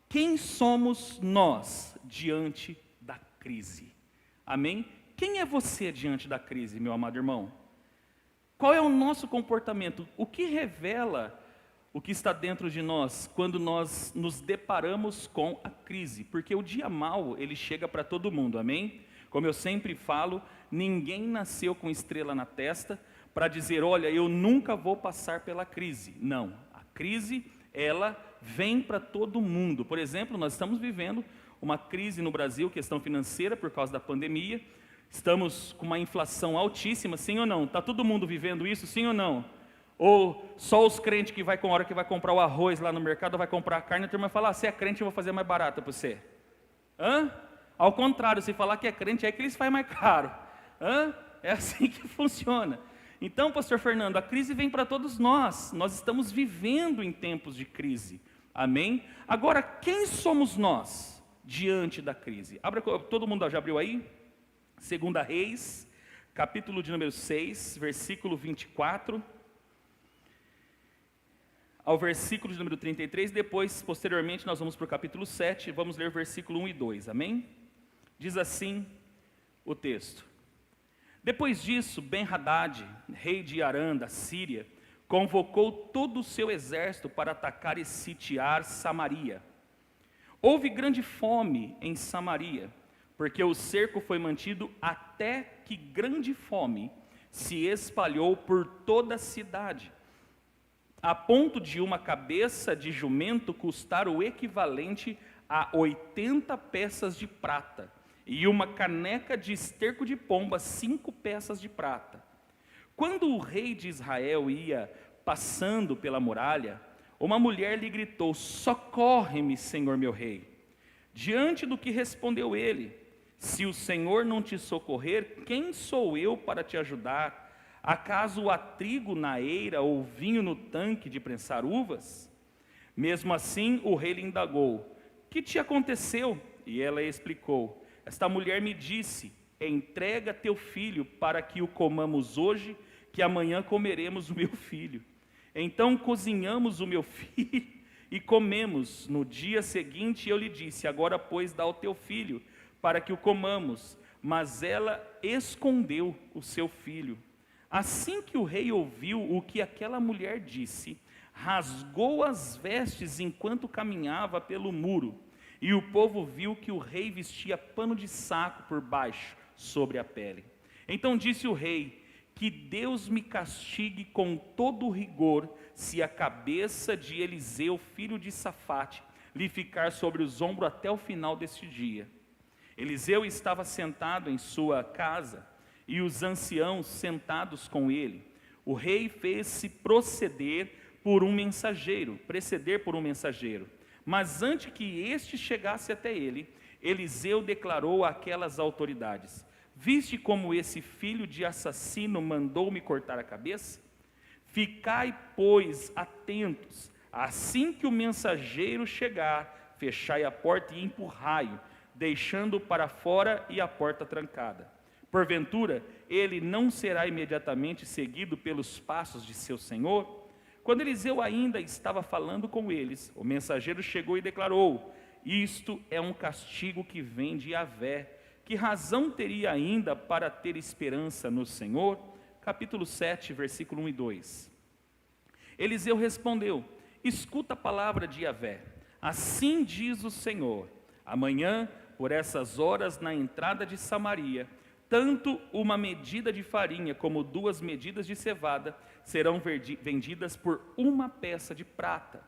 Quem somos nós diante da crise? Amém? Quem é você diante da crise, meu amado irmão? Qual é o nosso comportamento? O que revela o que está dentro de nós quando nós nos deparamos com a crise? Porque o dia mau, ele chega para todo mundo, amém? Como eu sempre falo, ninguém nasceu com estrela na testa para dizer, olha, eu nunca vou passar pela crise. Não, a crise, ela vem para todo mundo. Por exemplo, nós estamos vivendo uma crise no Brasil, questão financeira por causa da pandemia. Estamos com uma inflação altíssima, sim ou não? Está todo mundo vivendo isso, sim ou não? Ou só os crentes que vai com a hora que vai comprar o arroz lá no mercado, vai comprar a carne, a turma fala, você é crente, eu vou fazer mais barata para você. Hã? Ao contrário, se falar que é crente, é que eles fazem mais caro. Hã? É assim que funciona. Então, pastor Fernando, a crise vem para todos nós. Nós estamos vivendo em tempos de crise. Amém? Agora, quem somos nós diante da crise? Todo mundo já abriu aí? 2 Reis, capítulo de número 6, versículo 24 ao versículo de número 33, depois, posteriormente, nós vamos para o capítulo 7, vamos ler o versículo 1 e 2, amém? Diz assim o texto. Depois disso, Ben-Hadad, rei de Arã, da Síria, convocou todo o seu exército para atacar e sitiar Samaria. Houve grande fome em Samaria, porque o cerco foi mantido até que grande fome se espalhou por toda a cidade, a ponto de uma cabeça de jumento custar o equivalente a 80 peças de prata, e uma caneca de esterco de pomba, 5 peças de prata. Quando o rei de Israel ia passando pela muralha, uma mulher lhe gritou, socorre-me, Senhor meu rei. Diante do que respondeu ele, se o Senhor não te socorrer, quem sou eu para te ajudar? Acaso há trigo na eira ou vinho no tanque de prensar uvas? Mesmo assim, o rei lhe indagou, que te aconteceu? E ela explicou, esta mulher me disse, entrega teu filho para que o comamos hoje, que amanhã comeremos o meu filho. Então cozinhamos o meu filho e comemos. No dia seguinte eu lhe disse, agora pois dá o teu filho, para que o comamos. Mas ela escondeu o seu filho. Assim que o rei ouviu o que aquela mulher disse, rasgou as vestes enquanto caminhava pelo muro. E o povo viu que o rei vestia pano de saco por baixo, sobre a pele. Então disse o rei, que Deus me castigue com todo rigor, se a cabeça de Eliseu, filho de Safate, lhe ficar sobre os ombros até o final deste dia. Eliseu estava sentado em sua casa, e os anciãos sentados com ele. O rei fez-se preceder por um mensageiro. Mas antes que este chegasse até ele, Eliseu declarou àquelas autoridades, viste como esse filho de assassino mandou-me cortar a cabeça? Ficai, pois, atentos, assim que o mensageiro chegar, fechai a porta e empurrai-o, deixando-o para fora e a porta trancada. Porventura, ele não será imediatamente seguido pelos passos de seu senhor? Quando Eliseu ainda estava falando com eles, o mensageiro chegou e declarou, isto é um castigo que vem de Yahvé. Que razão teria ainda para ter esperança no Senhor? Capítulo 7, versículo 1 e 2. Eliseu respondeu, escuta a palavra de Yahvé. Assim diz o Senhor, amanhã, por essas horas, na entrada de Samaria, tanto uma medida de farinha como 2 medidas de cevada serão vendidas por 1 peça de prata.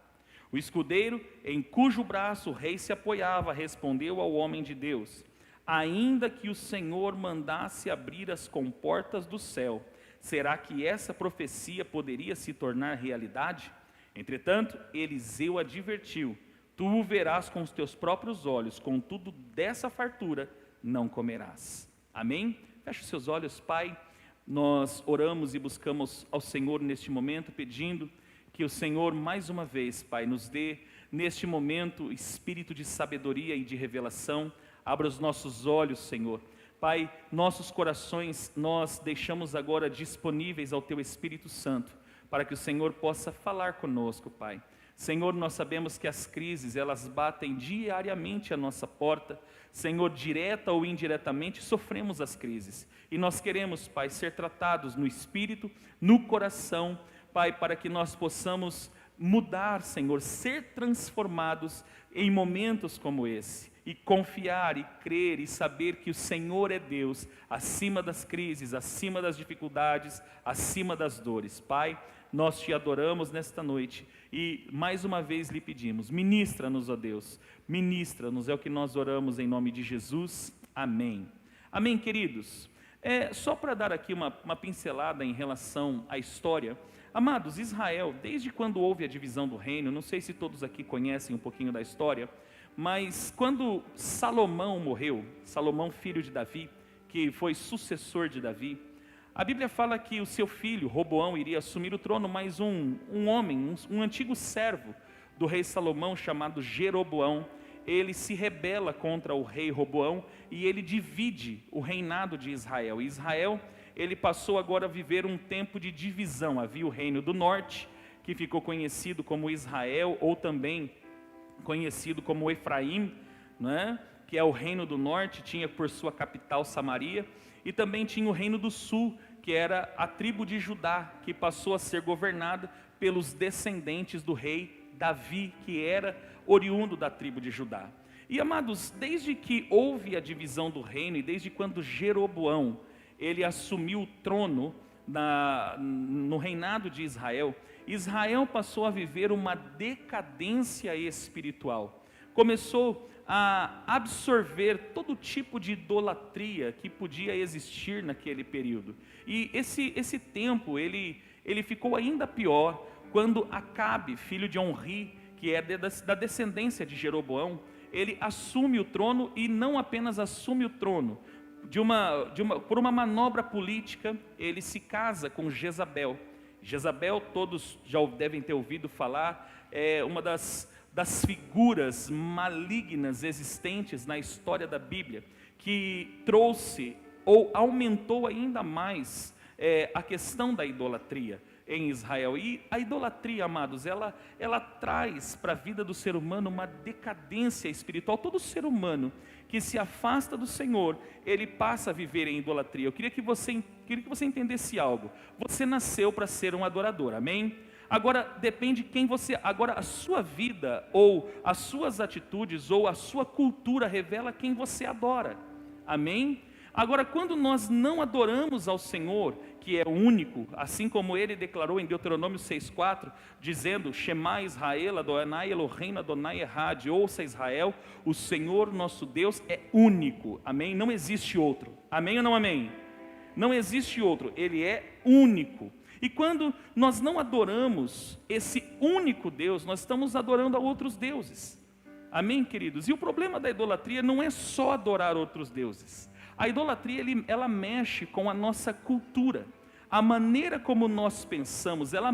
O escudeiro, em cujo braço o rei se apoiava, respondeu ao homem de Deus, ainda que o Senhor mandasse abrir as comportas do céu, será que essa profecia poderia se tornar realidade? Entretanto, Eliseu advertiu, tu o verás com os teus próprios olhos, contudo dessa fartura não comerás. Amém? Feche os seus olhos, Pai. Nós oramos e buscamos ao Senhor neste momento, pedindo que o Senhor, mais uma vez, Pai, nos dê, neste momento, espírito de sabedoria e de revelação. Abra os nossos olhos, Senhor. Pai, nossos corações nós deixamos agora disponíveis ao Teu Espírito Santo, para que o Senhor possa falar conosco, Pai. Senhor, nós sabemos que as crises, elas batem diariamente à nossa porta. Senhor, direta ou indiretamente, sofremos as crises. E nós queremos, Pai, ser tratados no espírito, no coração, Pai, para que nós possamos mudar, Senhor, ser transformados em momentos como esse. E confiar, e crer, e saber que o Senhor é Deus, acima das crises, acima das dificuldades, acima das dores. Pai, nós te adoramos nesta noite e mais uma vez lhe pedimos, ministra-nos, ó Deus, ministra-nos, é o que nós oramos em nome de Jesus, amém. Amém, queridos? Só para dar aqui uma pincelada em relação à história, amados, Israel, desde quando houve a divisão do reino, não sei se todos aqui conhecem um pouquinho da história, mas quando Salomão morreu, Salomão filho de Davi, que foi sucessor de Davi, a Bíblia fala que o seu filho, Roboão, iria assumir o trono, mas um homem, um antigo servo do rei Salomão, chamado Jeroboão, ele se rebela contra o rei Roboão e ele divide o reinado de Israel. Israel, ele passou agora a viver um tempo de divisão. Havia o reino do norte, que ficou conhecido como Israel, ou também conhecido como Efraim, né? Que é o reino do norte, tinha por sua capital Samaria, e também tinha o reino do sul, que era a tribo de Judá, que passou a ser governada pelos descendentes do rei Davi, que era oriundo da tribo de Judá. E amados, desde que houve a divisão do reino, e desde quando Jeroboão, ele assumiu o trono no reinado de Israel, Israel passou a viver uma decadência espiritual. Começou a absorver todo tipo de idolatria que podia existir naquele período. E esse tempo, ele ficou ainda pior quando Acabe, filho de Onri, que é da descendência de Jeroboão, ele assume o trono, e não apenas assume o trono, por uma manobra política, ele se casa com Jezabel. Jezabel, todos já devem ter ouvido falar, é uma das figuras malignas existentes na história da Bíblia, que trouxe ou aumentou ainda mais a questão da idolatria em Israel. E a idolatria, amados, ela traz para a vida do ser humano uma decadência espiritual. Todo ser humano que se afasta do Senhor, ele passa a viver em idolatria. Eu queria que você entendesse algo. Você nasceu para ser um adorador, amém? Agora depende quem você. Agora a sua vida, ou as suas atitudes, ou a sua cultura revela quem você adora, amém? Agora, quando nós não adoramos ao Senhor, que é o único, assim como ele declarou em Deuteronômio 6,4, dizendo: Shema Israel, Adonai Elohim, Adonai Echad, ouça Israel, o Senhor nosso Deus é único, amém? Não existe outro, amém ou não amém? Não existe outro, ele é único. E quando nós não adoramos esse único Deus, nós estamos adorando a outros deuses, amém, queridos? E o problema da idolatria não é só adorar outros deuses. A idolatria, ela mexe com a nossa cultura, a maneira como nós pensamos, ela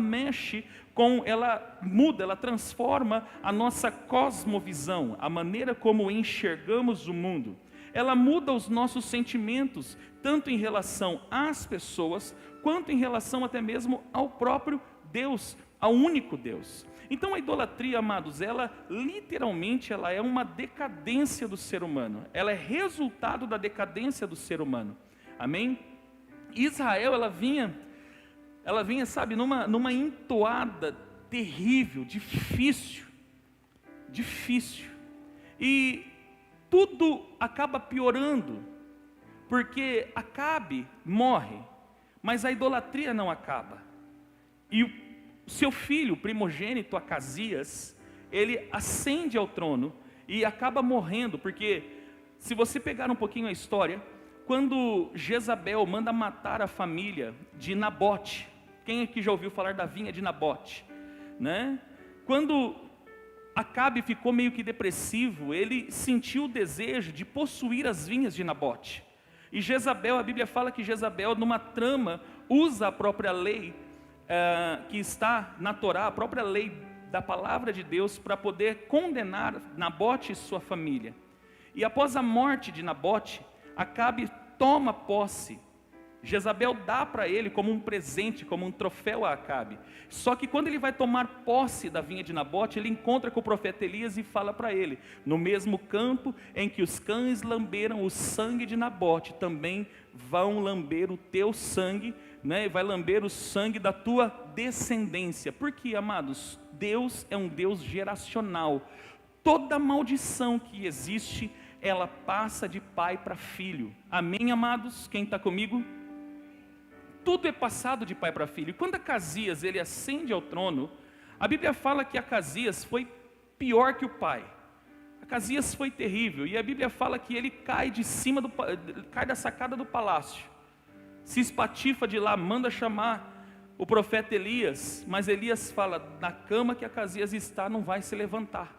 muda, ela transforma a nossa cosmovisão, a maneira como enxergamos o mundo. Ela muda os nossos sentimentos, tanto em relação às pessoas, quanto em relação até mesmo ao próprio Deus, ao único Deus. Então a idolatria, amados, ela literalmente é uma decadência do ser humano. Ela é resultado da decadência do ser humano. Amém? Israel, ela vinha, sabe, numa entoada terrível, difícil. E tudo acaba piorando, porque Acabe morre, mas a idolatria não acaba. E o seu filho primogênito, Acasias, ele ascende ao trono e acaba morrendo, porque se você pegar um pouquinho a história, quando Jezabel manda matar a família de Nabote, quem aqui já ouviu falar da vinha de Nabote, né? Quando Acabe ficou meio que depressivo, ele sentiu o desejo de possuir as vinhas de Nabote, e Jezabel, a Bíblia fala que Jezabel, numa trama, usa a própria lei que está na Torá, a própria lei da palavra de Deus, para poder condenar Nabote e sua família. E após a morte de Nabote, Acabe toma posse, Jezabel dá para ele como um presente, como um troféu a Acabe. Só que quando ele vai tomar posse da vinha de Nabote, ele encontra com o profeta Elias e fala para ele: no mesmo campo em que os cães lamberam o sangue de Nabote, também vão lamber o teu sangue, né? Vai lamber o sangue da tua descendência. Porque, amados, Deus é um Deus geracional. Toda maldição que existe, ela passa de pai para filho. Amém, amados? Quem está comigo? Tudo é passado de pai para filho. E quando Acasias ele ascende ao trono, a Bíblia fala que Acasias foi pior que o pai. Acasias foi terrível. E a Bíblia fala que ele cai de cima cai da sacada do palácio, se espatifa de lá, manda chamar o profeta Elias. Mas Elias fala: na cama que Acasias está, não vai se levantar.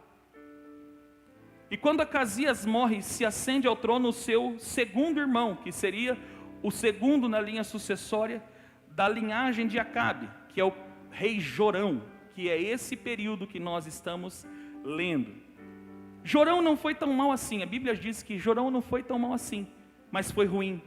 E quando Acasias morre, se ascende ao trono o seu segundo irmão, que seria o segundo na linha sucessória da linhagem de Acabe, que é o rei Jorão, que é esse período que nós estamos lendo. Jorão não foi tão mal assim. A Bíblia diz que Jorão não foi tão mal assim, mas foi ruim,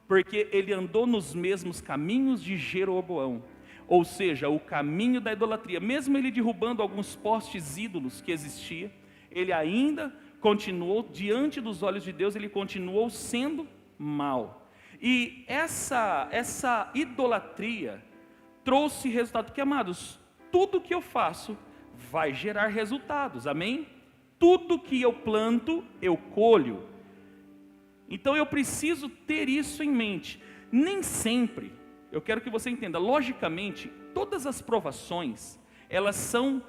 porque ele andou nos mesmos caminhos de Jeroboão, ou seja, o caminho da idolatria. Mesmo ele derrubando alguns postes ídolos que existiam, ele ainda continuou, diante dos olhos de Deus, ele continuou sendo mal. E essa idolatria trouxe resultado, porque, amados, tudo que eu faço vai gerar resultados, amém? Tudo que eu planto, eu colho. Então eu preciso ter isso em mente. Nem sempre, eu quero que você entenda, logicamente, todas as provações, elas são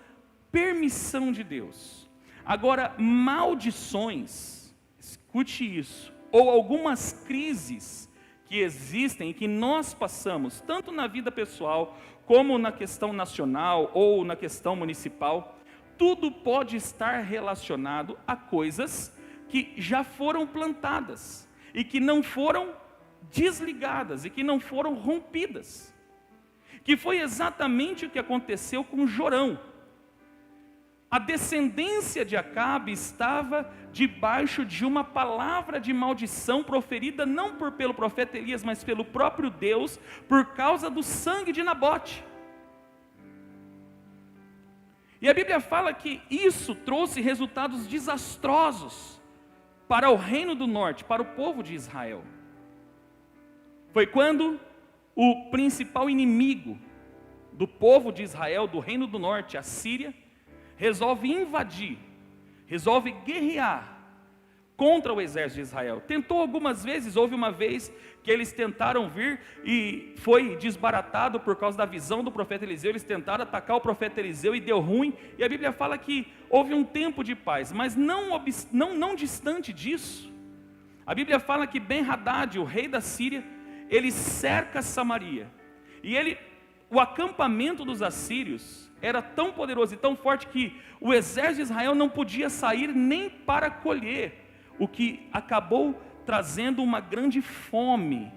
permissão de Deus. Agora, maldições, escute isso, ou algumas crises que existem e que nós passamos, tanto na vida pessoal, como na questão nacional ou na questão municipal, tudo pode estar relacionado a coisas que já foram plantadas e que não foram desligadas e que não foram rompidas, que foi exatamente o que aconteceu com Jorão. A descendência de Acabe estava debaixo de uma palavra de maldição proferida não pelo profeta Elias, mas pelo próprio Deus, por causa do sangue de Nabote. E a Bíblia fala que isso trouxe resultados desastrosos para o reino do norte, para o povo de Israel. Foi quando o principal inimigo do povo de Israel, do reino do norte, a Síria, resolve invadir, resolve guerrear contra o exército de Israel. Tentou algumas vezes, houve uma vez que eles tentaram vir e foi desbaratado por causa da visão do profeta Eliseu. Eles tentaram atacar o profeta Eliseu e deu ruim, e a Bíblia fala que houve um tempo de paz, mas não distante disso, a Bíblia fala que Ben-Hadad, o rei da Síria, ele cerca Samaria, e o acampamento dos assírios era tão poderoso e tão forte que o exército de Israel não podia sair nem para colher, o que acabou trazendo uma grande fome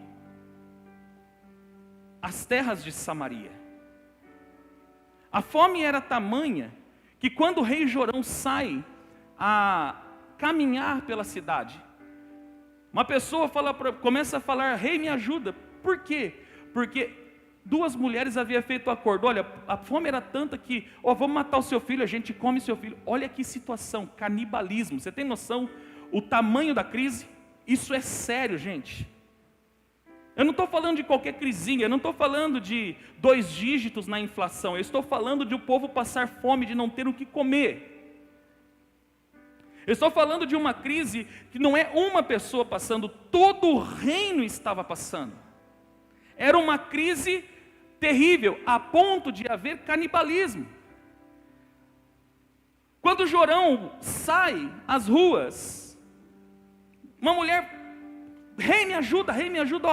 às terras de Samaria. A fome era tamanha que quando o rei Jorão sai a caminhar pela cidade, uma pessoa começa a falar: rei, me ajuda. Por quê? Porque duas mulheres haviam feito acordo: olha, a fome era tanta que, vamos matar o seu filho, a gente come seu filho. Olha que situação, canibalismo. Você tem noção o tamanho da crise? Isso é sério, gente. Eu não estou falando de qualquer crisinha, eu não estou falando de 2 dígitos na inflação, eu estou falando de o povo passar fome, de não ter o que comer. Eu estou falando de uma crise que não é uma pessoa passando, todo o reino estava passando. Era uma crise terrível, a ponto de haver canibalismo. Quando Jorão sai às ruas, uma mulher: rei, me ajuda,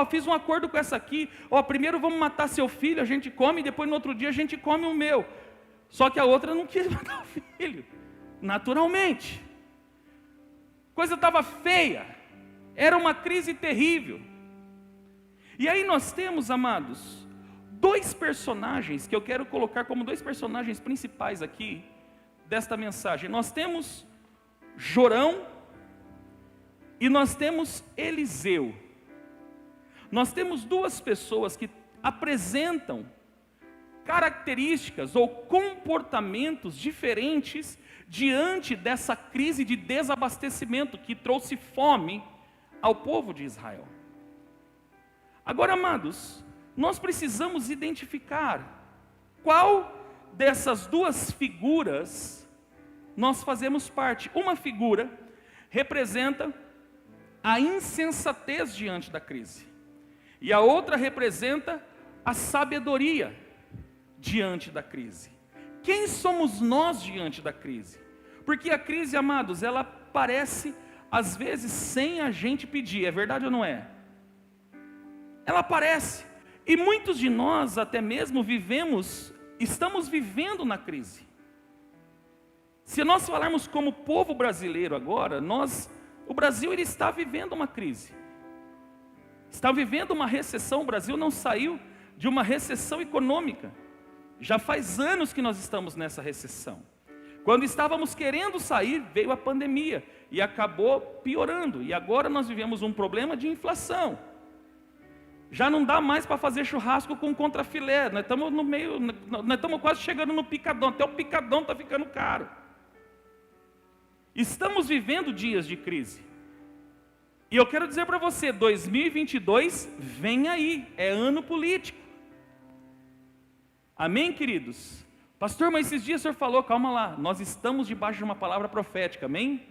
fiz um acordo com essa aqui, primeiro vamos matar seu filho, a gente come, e depois no outro dia a gente come o meu. Só que a outra não quis matar o filho, naturalmente. Coisa estava feia, era uma crise terrível. E aí nós temos, amados, 2 personagens que eu quero colocar como 2 personagens principais aqui desta mensagem. Nós temos Jorão e nós temos Eliseu. nós temos duas pessoas que apresentam características ou comportamentos diferentes diante dessa crise de desabastecimento que trouxe fome ao povo de Israel. Agora, amados, nós precisamos identificar qual dessas duas figuras nós fazemos parte. Uma figura representa a insensatez diante da crise, e a outra representa a sabedoria diante da crise. Quem somos nós diante da crise? Porque a crise, amados, ela aparece às vezes sem a gente pedir, é verdade ou não é? Ela aparece, e muitos de nós até mesmo estamos vivendo na crise. Se nós falarmos como povo brasileiro agora, o Brasil ele está vivendo uma crise, está vivendo uma recessão. O Brasil não saiu de uma recessão econômica, já faz anos que nós estamos nessa recessão. Quando estávamos querendo sair, veio a pandemia e acabou piorando, e agora nós vivemos um problema de inflação. Já não dá mais para fazer churrasco com contrafilé, nós estamos no meio, nós estamos quase chegando no picadão, até o picadão está ficando caro. Estamos vivendo dias de crise, e eu quero dizer para você, 2022 vem aí, é ano político. Amém, queridos? Pastor, mas esses dias o senhor falou, calma lá, nós estamos debaixo de uma palavra profética, amém?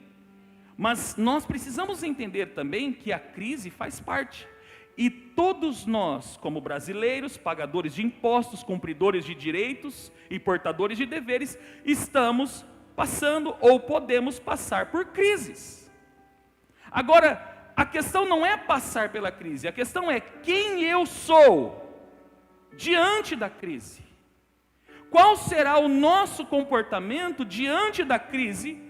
Mas nós precisamos entender também que a crise faz parte, e todos nós, como brasileiros, pagadores de impostos, cumpridores de direitos e portadores de deveres, estamos passando ou podemos passar por crises. Agora, a questão não é passar pela crise, a questão é quem eu sou diante da crise. Qual será o nosso comportamento diante da crise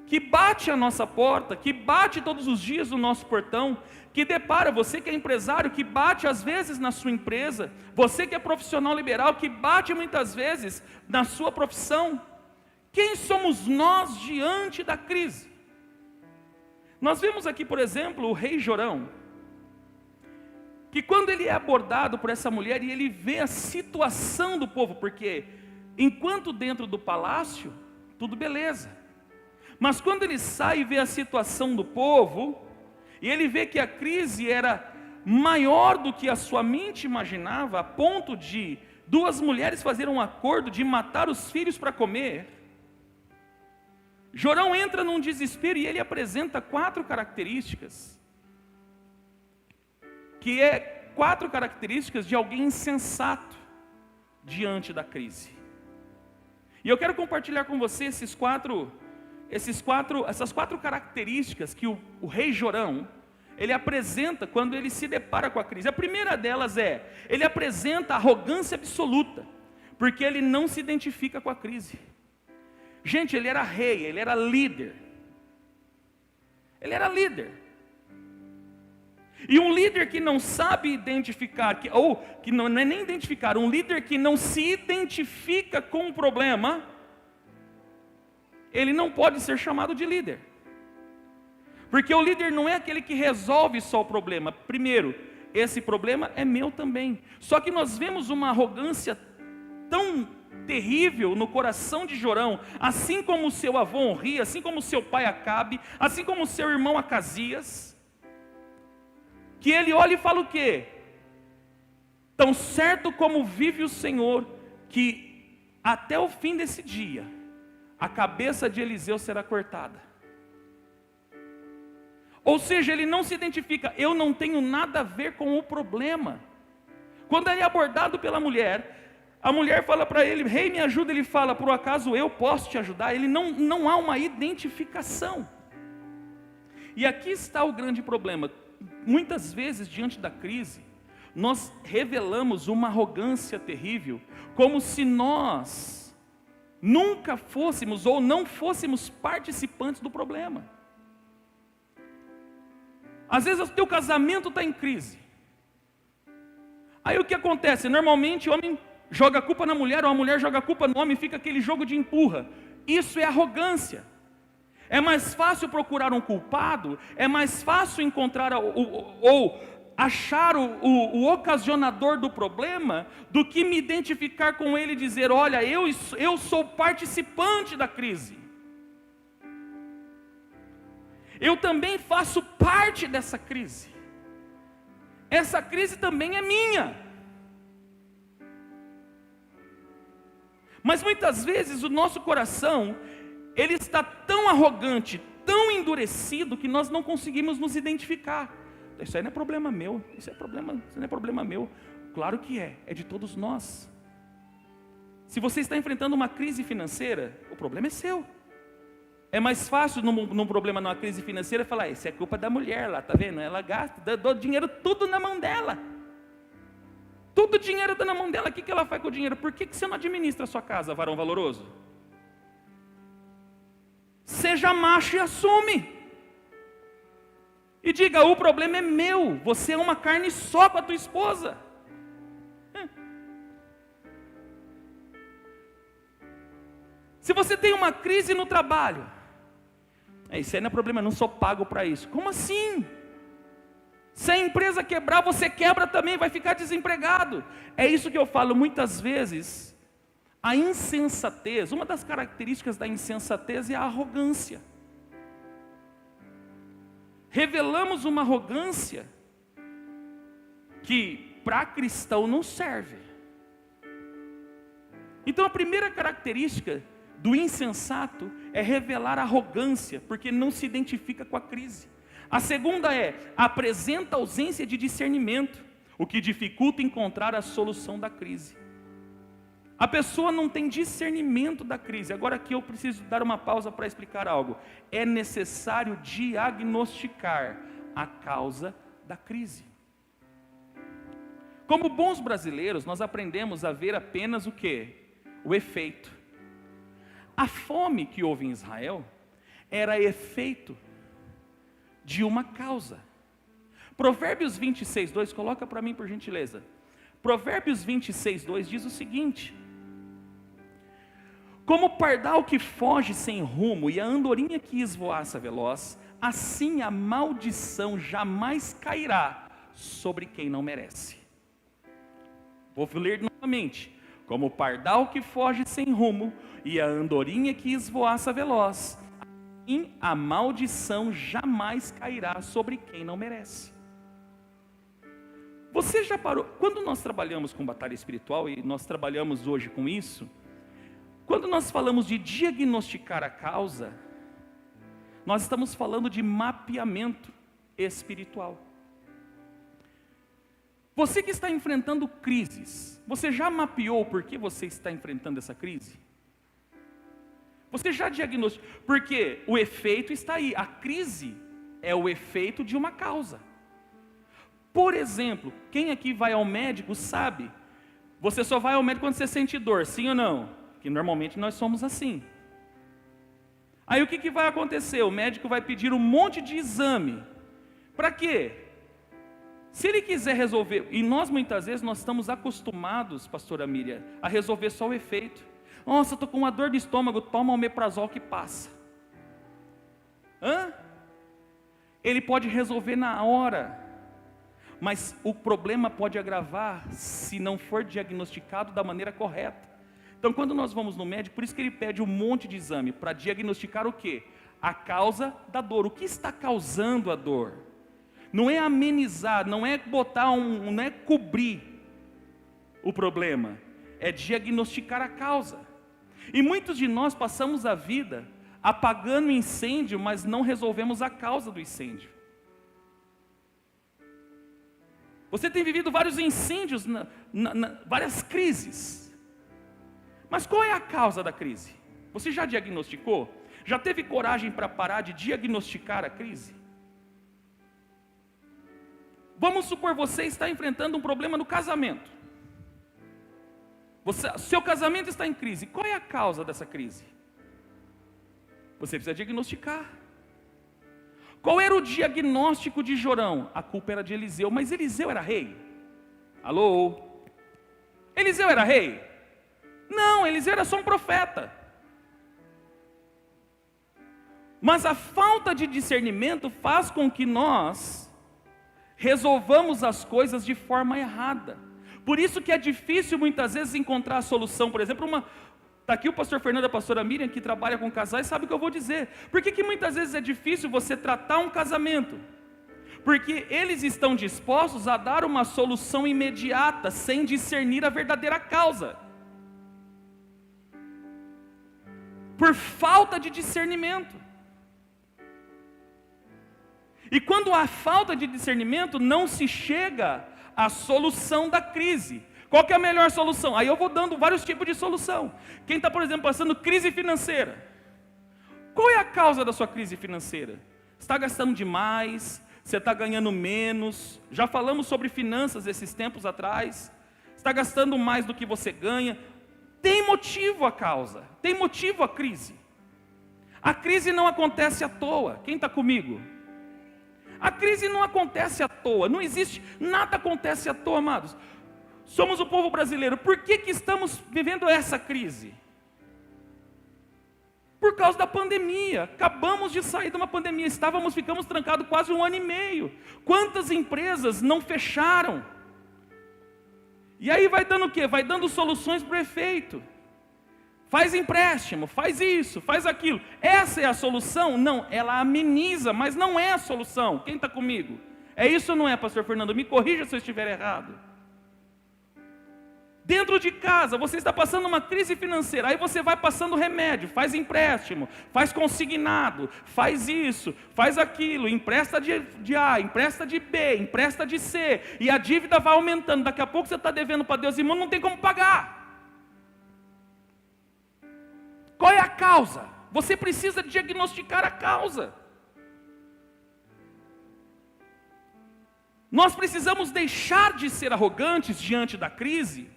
que bate a nossa porta, que bate todos os dias no nosso portão, que depara, você que é empresário, que bate às vezes na sua empresa, você que é profissional liberal, que bate muitas vezes na sua profissão. Quem somos nós diante da crise? Nós vemos aqui, por exemplo, o rei Jorão, que quando ele é abordado por essa mulher e ele vê a situação do povo, porque enquanto dentro do palácio, tudo beleza, mas quando ele sai e vê a situação do povo, e ele vê que a crise era maior do que a sua mente imaginava, a ponto de duas mulheres fazerem um acordo de matar os filhos para comer, Jorão entra num desespero e ele apresenta 4 características, que é 4 características de alguém insensato diante da crise. E eu quero compartilhar com você essas quatro características que o rei Jorão, ele apresenta quando ele se depara com a crise. A primeira delas ele apresenta arrogância absoluta, porque ele não se identifica com a crise. Gente, ele era rei, ele era líder. Ele era líder. E um líder que não sabe identificar, que não é nem identificar, um líder que não se identifica com o problema, ele não pode ser chamado de líder. Porque o líder não é aquele que resolve só o problema. Primeiro, esse problema é meu também. Só que nós vemos uma arrogância tão terrível no coração de Jorão, assim como o seu avô Onri, assim como o seu pai Acabe, assim como o seu irmão Acasias, que ele olha e fala o quê? Tão certo como vive o Senhor, que até o fim desse dia, a cabeça de Eliseu será cortada. Ou seja, ele não se identifica, eu não tenho nada a ver com o problema. Quando ele é abordado pela mulher, a mulher fala para ele, rei, me ajuda, ele fala, por acaso eu posso te ajudar? Ele não há uma identificação. E aqui está o grande problema, muitas vezes diante da crise, nós revelamos uma arrogância terrível, como se nós nunca fôssemos ou não fôssemos participantes do problema. Às vezes o teu casamento está em crise, aí o que acontece? Normalmente o homem joga a culpa na mulher, ou a mulher joga a culpa no homem, fica aquele jogo de empurra. Isso é arrogância. É mais fácil procurar um culpado, é mais fácil encontrar ou achar o ocasionador do problema do que me identificar com ele e dizer, olha, eu sou participante da crise. Eu também faço parte dessa crise. Essa crise também é minha. Mas muitas vezes o nosso coração, ele está tão arrogante, tão endurecido, que nós não conseguimos nos identificar. Isso aí não é problema meu, isso não é problema meu. Claro que é de todos nós. Se você está enfrentando uma crise financeira, o problema é seu. É mais fácil num problema, numa crise financeira, falar, isso é culpa da mulher lá, tá vendo? Ela gasta, dá dinheiro tudo na mão dela. Tudo o dinheiro está na mão dela, o que ela faz com o dinheiro? Por que você não administra a sua casa, varão valoroso? Seja macho e assume. E diga, o problema é meu, você é uma carne só com a tua esposa. Se você tem uma crise no trabalho, isso aí não é problema, eu não sou pago para isso. Como assim? Se a empresa quebrar, você quebra também, vai ficar desempregado. É isso que eu falo muitas vezes. A insensatez, uma das características da insensatez é a arrogância. Revelamos uma arrogância que para cristão não serve. Então a primeira característica do insensato é revelar arrogância, porque não se identifica com a crise. A segunda apresenta ausência de discernimento, o que dificulta encontrar a solução da crise. A pessoa não tem discernimento da crise. Agora aqui eu preciso dar uma pausa para explicar algo. É necessário diagnosticar a causa da crise. Como bons brasileiros, nós aprendemos a ver apenas o quê? O efeito. A fome que houve em Israel era efeito de uma causa. Provérbios 26:2, coloca para mim por gentileza. Provérbios 26:2 diz o seguinte: como o pardal que foge sem rumo e a andorinha que esvoaça veloz, assim a maldição jamais cairá sobre quem não merece. Vou ler novamente. Como o pardal que foge sem rumo e a andorinha que esvoaça veloz, assim a maldição jamais cairá sobre quem não merece. Você já parou? Quando nós trabalhamos com batalha espiritual, e nós trabalhamos hoje com isso, quando nós falamos de diagnosticar a causa, nós estamos falando de mapeamento espiritual. Você que está enfrentando crises, você já mapeou por que você está enfrentando essa crise? Você já diagnosticou? Porque o efeito está aí. A crise é o efeito de uma causa. Por exemplo, quem aqui vai ao médico sabe, você só vai ao médico quando você sente dor, sim ou não? Que normalmente nós somos assim. Aí o que vai acontecer? O médico vai pedir um monte de exame. Para quê? Se ele quiser resolver, e nós muitas vezes nós estamos acostumados, pastora Miriam, a resolver só o efeito. Nossa, estou com uma dor de estômago, toma o omeprazol que passa. Ele pode resolver na hora, mas o problema pode agravar se não for diagnosticado da maneira correta. Então quando nós vamos no médico, por isso que ele pede um monte de exame, para diagnosticar o quê? A causa da dor, o que está causando a dor. Não é amenizar, não é não é cobrir o problema, é diagnosticar a causa. E muitos de nós passamos a vida apagando o incêndio, mas não resolvemos a causa do incêndio. Você tem vivido vários incêndios, várias crises. Mas qual é a causa da crise? Você já diagnosticou? Já teve coragem para parar de diagnosticar a crise? Vamos supor, você está enfrentando um problema no casamento. Seu casamento está em crise. Qual é a causa dessa crise? Você precisa diagnosticar. Qual era o diagnóstico de Jorão? A culpa era de Eliseu, mas Eliseu era rei? Alô? Eliseu era rei? Não, Eliseu era só um profeta. Mas a falta de discernimento faz com que nós resolvamos as coisas de forma errada. Por isso que é difícil muitas vezes encontrar a solução. Por exemplo, está aqui o pastor Fernando e a pastora Miriam, que trabalha com casais, sabe o que eu vou dizer. Por que muitas vezes é difícil você tratar um casamento? Porque eles estão dispostos a dar uma solução imediata, sem discernir a verdadeira causa. Por falta de discernimento. E quando há falta de discernimento, não se chega à solução da crise. Qual que é a melhor solução? Aí eu vou dando vários tipos de solução. Quem está, por exemplo, passando crise financeira. Qual é a causa da sua crise financeira? Você está gastando demais? Você está ganhando menos? Já falamos sobre finanças esses tempos atrás. Está gastando mais do que você ganha? Tem motivo a causa, tem motivo a crise. A crise não acontece à toa. Quem está comigo? A crise não acontece à toa, não existe, nada acontece à toa, amados. Somos o povo brasileiro, por que estamos vivendo essa crise? Por causa da pandemia, acabamos de sair de uma pandemia, ficamos trancados quase 1 ano e meio. Quantas empresas não fecharam? E aí vai dando o quê? Vai dando soluções para o efeito. Faz empréstimo, faz isso, faz aquilo. Essa é a solução? Não, ela ameniza, mas não é a solução. Quem está comigo? É isso ou não é, pastor Fernando? Me corrija se eu estiver errado. Dentro de casa, você está passando uma crise financeira, aí você vai passando remédio, faz empréstimo, faz consignado, faz isso, faz aquilo, empresta de A, empresta de B, empresta de C, e a dívida vai aumentando. Daqui a pouco você está devendo para Deus, irmão, não tem como pagar. Qual é a causa? Você precisa diagnosticar a causa. Nós precisamos deixar de ser arrogantes diante da crise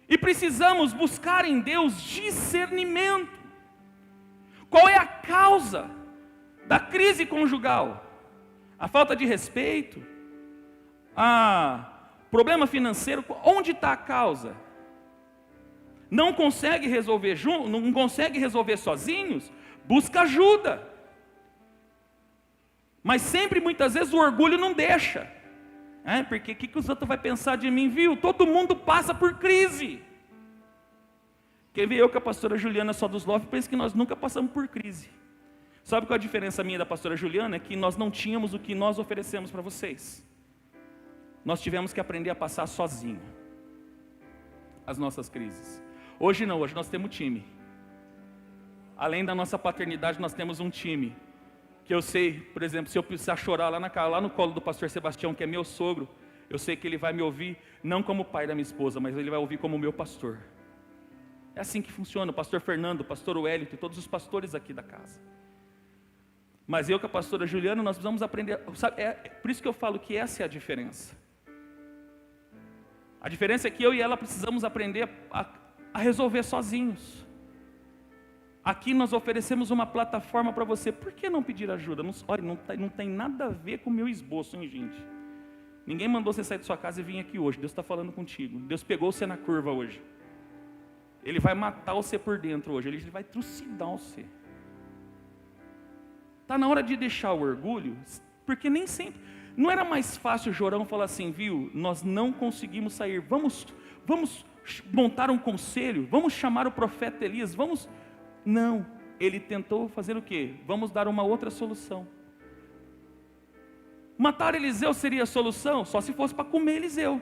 e precisamos buscar em Deus discernimento. Qual é a causa da crise conjugal? A falta de respeito? Problema financeiro? Onde está a causa? Não consegue resolver junto, não consegue resolver sozinhos? Busca ajuda. Mas sempre, muitas vezes, o orgulho não deixa. Porque o que os outros vão pensar de mim? Viu? Todo mundo passa por crise. Quem vê eu com a pastora Juliana só dos Love, pensa que nós nunca passamos por crise. Sabe qual é a diferença minha da pastora Juliana? É que nós não tínhamos o que nós oferecemos para vocês. Nós tivemos que aprender a passar sozinho as nossas crises. Hoje não, hoje nós temos time. Além da nossa paternidade, nós temos um time. Que eu sei, por exemplo, se eu precisar chorar lá no colo do pastor Sebastião, que é meu sogro, eu sei que ele vai me ouvir, não como pai da minha esposa, mas ele vai ouvir como meu pastor. É assim que funciona, o pastor Fernando, o pastor Wellington e todos os pastores aqui da casa. Mas eu com a pastora Juliana, nós precisamos aprender, sabe, por isso que eu falo que essa é a diferença. A diferença é que eu e ela precisamos aprender a resolver sozinhos. Aqui nós oferecemos uma plataforma para você. Por que não pedir ajuda? Olha, não tem nada a ver com o meu esboço, hein, gente? Ninguém mandou você sair de sua casa e vir aqui hoje. Deus está falando contigo. Deus pegou você na curva hoje. Ele vai matar você por dentro hoje. Ele vai trucidar você. Está na hora de deixar o orgulho, porque nem sempre... Não era mais fácil o Jorão falar assim, viu? Nós não conseguimos sair. Vamos montar um conselho. Vamos chamar o profeta Elias. Não, ele tentou fazer o quê? Vamos dar uma outra solução. Matar Eliseu seria a solução? Só se fosse para comer Eliseu.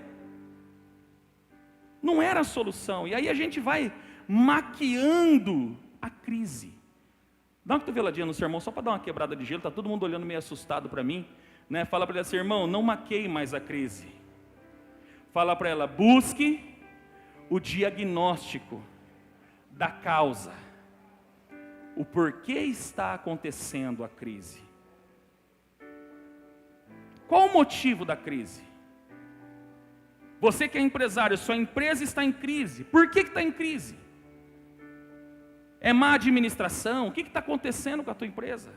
Não era a solução. E aí a gente vai maquiando a crise. Dá uma cotoveladinha no seu irmão, só para dar uma quebrada de gelo. Está todo mundo olhando meio assustado para mim. Fala para ele assim, irmão, não maqueie mais a crise. Fala para ela, busque o diagnóstico da causa. O porquê está acontecendo a crise? Qual o motivo da crise? Você que é empresário, sua empresa está em crise. Por que está em crise? É má administração? O que está acontecendo com a tua empresa?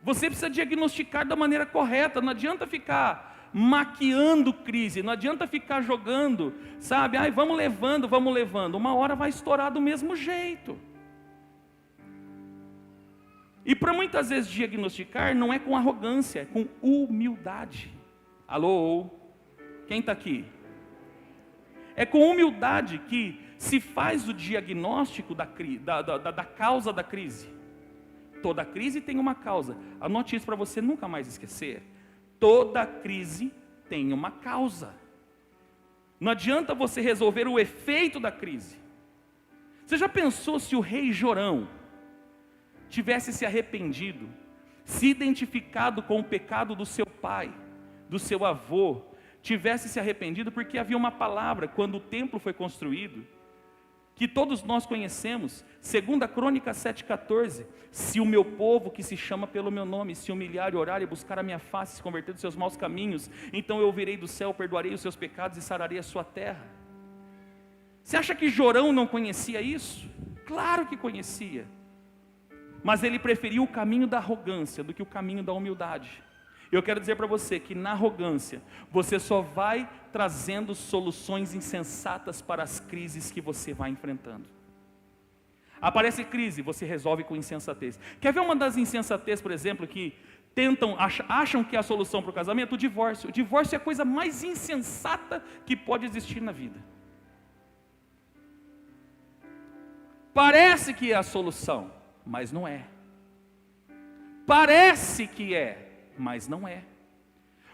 Você precisa diagnosticar da maneira correta. Não adianta ficar maquiando crise, não adianta ficar jogando, sabe, vamos levando, uma hora vai estourar do mesmo jeito. E para muitas vezes diagnosticar não é com arrogância, é com humildade. Alô? Quem está aqui? É com humildade que se faz o diagnóstico da causa da crise. Toda crise tem uma causa. Anote isso para você nunca mais esquecer. Toda crise tem uma causa. Não adianta você resolver o efeito da crise. Você já pensou se o rei Jorão tivesse se arrependido, se identificado com o pecado do seu pai, do seu avô, tivesse se arrependido, porque havia uma palavra, quando o templo foi construído, que todos nós conhecemos, 2 Crônicas 7,14, se o meu povo que se chama pelo meu nome, se humilhar e orar e buscar a minha face, se converter dos seus maus caminhos, então eu ouvirei do céu, perdoarei os seus pecados e sararei a sua terra. Você acha que Jorão não conhecia isso? Claro que conhecia, mas ele preferiu o caminho da arrogância do que o caminho da humildade. Eu quero dizer para você que na arrogância, você só vai trazendo soluções insensatas para as crises que você vai enfrentando. Aparece crise, você resolve com insensatez. Quer ver uma das insensatez, por exemplo, que acham que é a solução para o casamento? O divórcio. O divórcio é a coisa mais insensata que pode existir na vida. Parece que é a solução, mas não é. Parece que é, mas não é.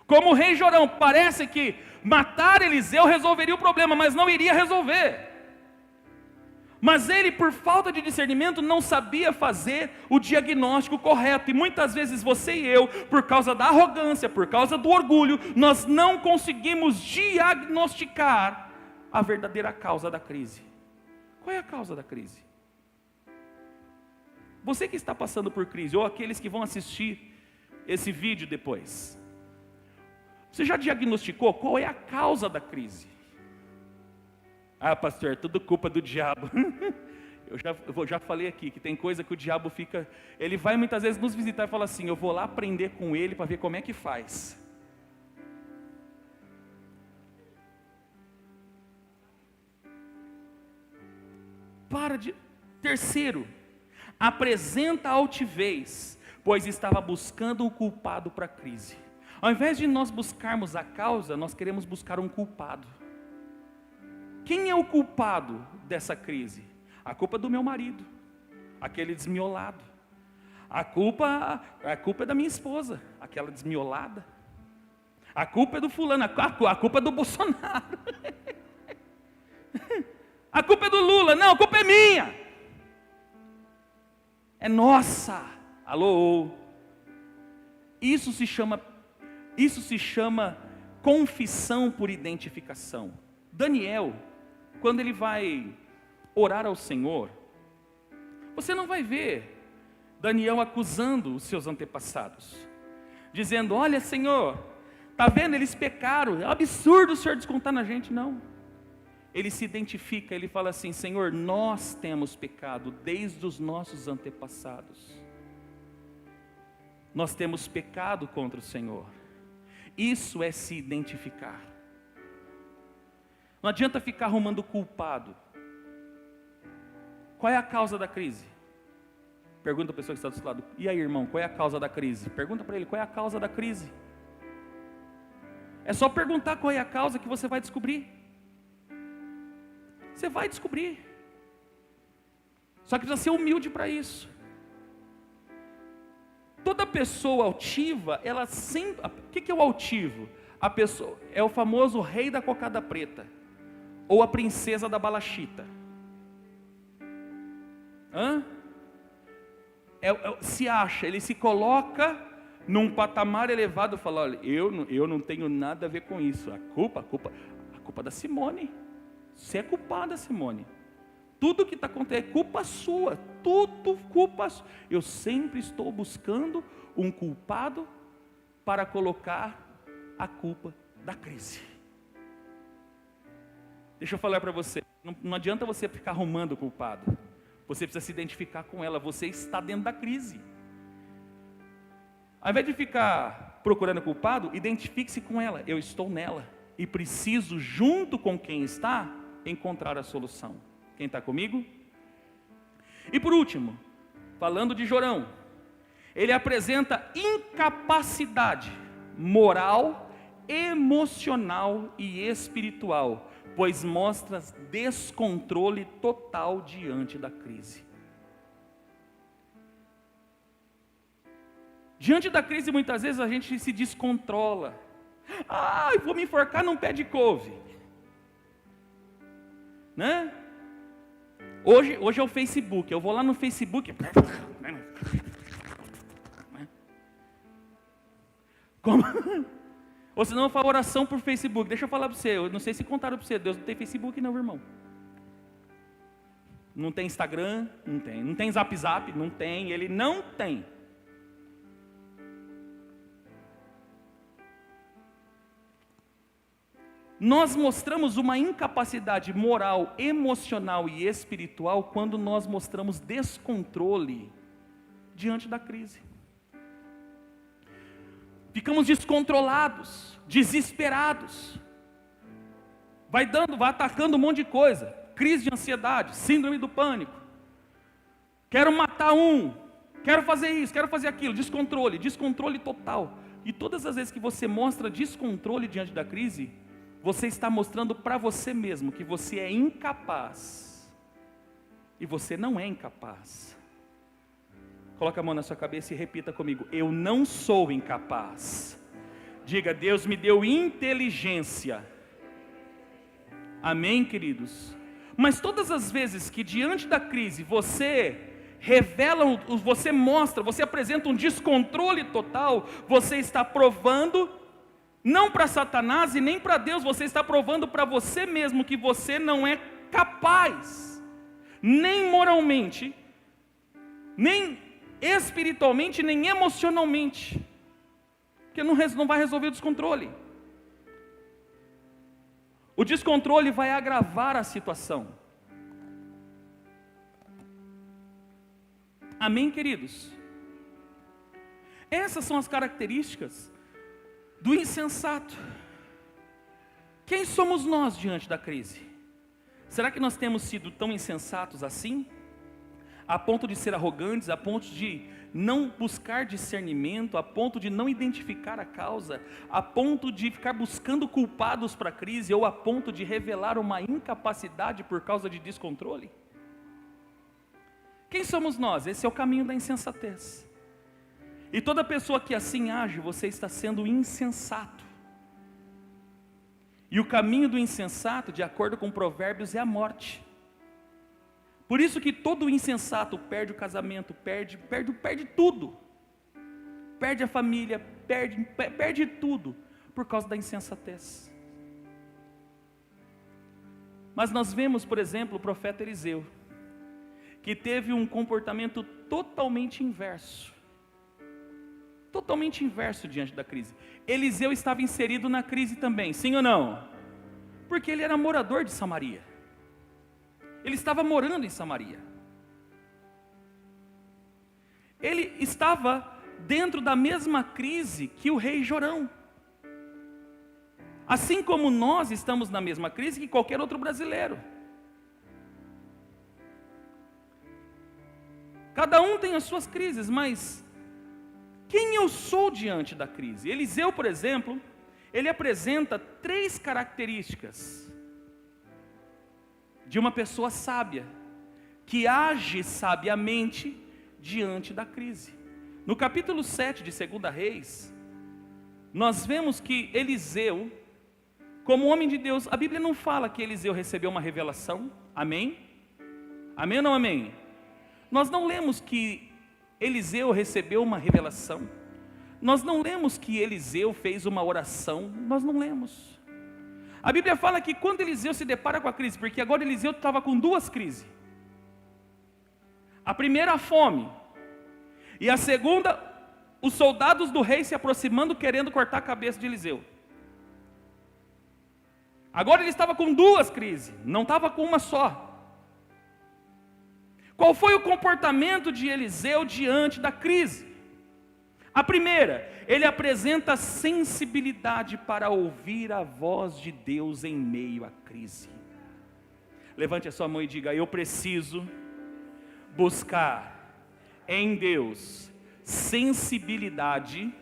Como o rei Jorão, parece que matar Eliseu resolveria o problema, mas não iria resolver. Mas ele, por falta de discernimento, não sabia fazer o diagnóstico correto. E muitas vezes você e eu, por causa da arrogância, por causa do orgulho, nós não conseguimos diagnosticar a verdadeira causa da crise. Qual é a causa da crise? Você que está passando por crise, ou aqueles que vão assistir esse vídeo depois, você já diagnosticou qual é a causa da crise? Ah, pastor, é tudo culpa do diabo. Eu já falei aqui que tem coisa que o diabo fica, ele vai muitas vezes nos visitar e fala assim, eu vou lá aprender com ele para ver como é que faz. Terceiro, apresenta altivez, pois estava buscando um culpado para a crise. Ao invés de nós buscarmos a causa, nós queremos buscar um culpado. Quem é o culpado dessa crise? A culpa é do meu marido, aquele desmiolado. A culpa é da minha esposa, aquela desmiolada. A culpa é do fulano, a culpa é do Bolsonaro. A culpa é do Lula, não, a culpa é minha. É nossa. Alô? Isso se chama confissão por identificação. Daniel, quando ele vai orar ao Senhor, você não vai ver Daniel acusando os seus antepassados, dizendo, olha Senhor, está vendo, eles pecaram, é absurdo o Senhor descontar na gente, não. Ele se identifica, ele fala assim, Senhor, nós temos pecado desde os nossos antepassados. Nós temos pecado contra o Senhor. Isso é se identificar. Não adianta ficar arrumando culpado. Qual é a causa da crise? Pergunta a pessoa que está do seu lado. E aí, irmão, qual é a causa da crise? Pergunta para ele, qual é a causa da crise? É só perguntar qual é a causa que você vai descobrir. Você vai descobrir. Só que precisa ser humilde para isso. Toda pessoa altiva, ela sempre... O que é o altivo? A pessoa é o famoso rei da cocada preta, ou a princesa da balachita. Se acha, ele se coloca num patamar elevado e fala, olha, eu não tenho nada a ver com isso. A culpa da Simone. Você é culpada, Simone. Tudo que está acontecendo é culpa sua. Tudo culpa sua. Eu sempre estou buscando um culpado para colocar a culpa da crise. Deixa eu falar para você. Não adianta você ficar arrumando o culpado. Você precisa se identificar com ela. Você está dentro da crise. Ao invés de ficar procurando culpado, identifique-se com ela. Eu estou nela. E preciso, junto com quem está, encontrar a solução. Quem está comigo? E por último, falando de Jorão, Ele apresenta incapacidade moral, emocional e espiritual, pois mostra descontrole total diante da crise. Diante da crise, muitas vezes a gente se descontrola. Eu vou me enforcar num pé de couve, né? Hoje é o Facebook, eu vou lá no Facebook. Como? Ou senão eu faço oração por Facebook. Deixa eu falar para você, eu não sei se contaram para você, Deus não tem Facebook não, irmão. Não tem Instagram? Não tem. Não tem Zap Zap? Não tem. Ele não tem. Nós mostramos uma incapacidade moral, emocional e espiritual quando nós mostramos descontrole diante da crise. Ficamos descontrolados, desesperados. Vai atacando um monte de coisa. Crise de ansiedade, síndrome do pânico. Quero matar quero fazer isso, quero fazer aquilo. Descontrole total. E todas as vezes que você mostra descontrole diante da crise, você está mostrando para você mesmo que você é incapaz. E você não é incapaz. Coloca a mão na sua cabeça e repita comigo: eu não sou incapaz. Diga: Deus me deu inteligência. Amém, queridos? Mas todas as vezes que diante da crise você você mostra, você apresenta um descontrole total, você está provando, não para Satanás e nem para Deus, você está provando para você mesmo que você não é capaz, nem moralmente, nem espiritualmente, nem emocionalmente, porque não vai resolver o descontrole. O descontrole vai agravar a situação. Amém, queridos? Essas são as características do insensato. Quem somos nós diante da crise? Será que nós temos sido tão insensatos assim? A ponto de ser arrogantes, a ponto de não buscar discernimento, a ponto de não identificar a causa, a ponto de ficar buscando culpados para a crise, ou a ponto de revelar uma incapacidade por causa de descontrole? Quem somos nós? Esse é o caminho da insensatez. E toda pessoa que assim age, você está sendo insensato. E o caminho do insensato, de acordo com Provérbios, é a morte. Por isso que todo insensato perde o casamento, perde tudo. Perde a família, perde tudo, por causa da insensatez. Mas nós vemos, por exemplo, o profeta Eliseu, que teve um comportamento totalmente inverso. Totalmente inverso diante da crise. Eliseu estava inserido na crise também, sim ou não? Porque ele era morador de Samaria. Ele estava morando em Samaria. Ele estava dentro da mesma crise que o rei Jorão. Assim como nós estamos na mesma crise que qualquer outro brasileiro. Cada um tem as suas crises, mas quem eu sou diante da crise? Eliseu, por exemplo, ele apresenta 3 características de uma pessoa sábia, que age sabiamente diante da crise. No capítulo 7 de 2 Reis, nós vemos que Eliseu, como homem de Deus, a Bíblia não fala que Eliseu recebeu uma revelação, amém? Amém ou não amém? Nós não lemos que Eliseu recebeu uma revelação, nós não lemos que Eliseu fez uma oração, nós não lemos. A Bíblia fala que quando Eliseu se depara com a crise, porque agora Eliseu estava com 2 crises. A primeira, a fome, e a segunda, os soldados do rei se aproximando, querendo cortar a cabeça de Eliseu. Agora ele estava com 2 crises, não estava com uma só. Qual foi o comportamento de Eliseu diante da crise? A primeira, ele apresenta sensibilidade para ouvir a voz de Deus em meio à crise. Levante a sua mão e diga: eu preciso buscar em Deus sensibilidade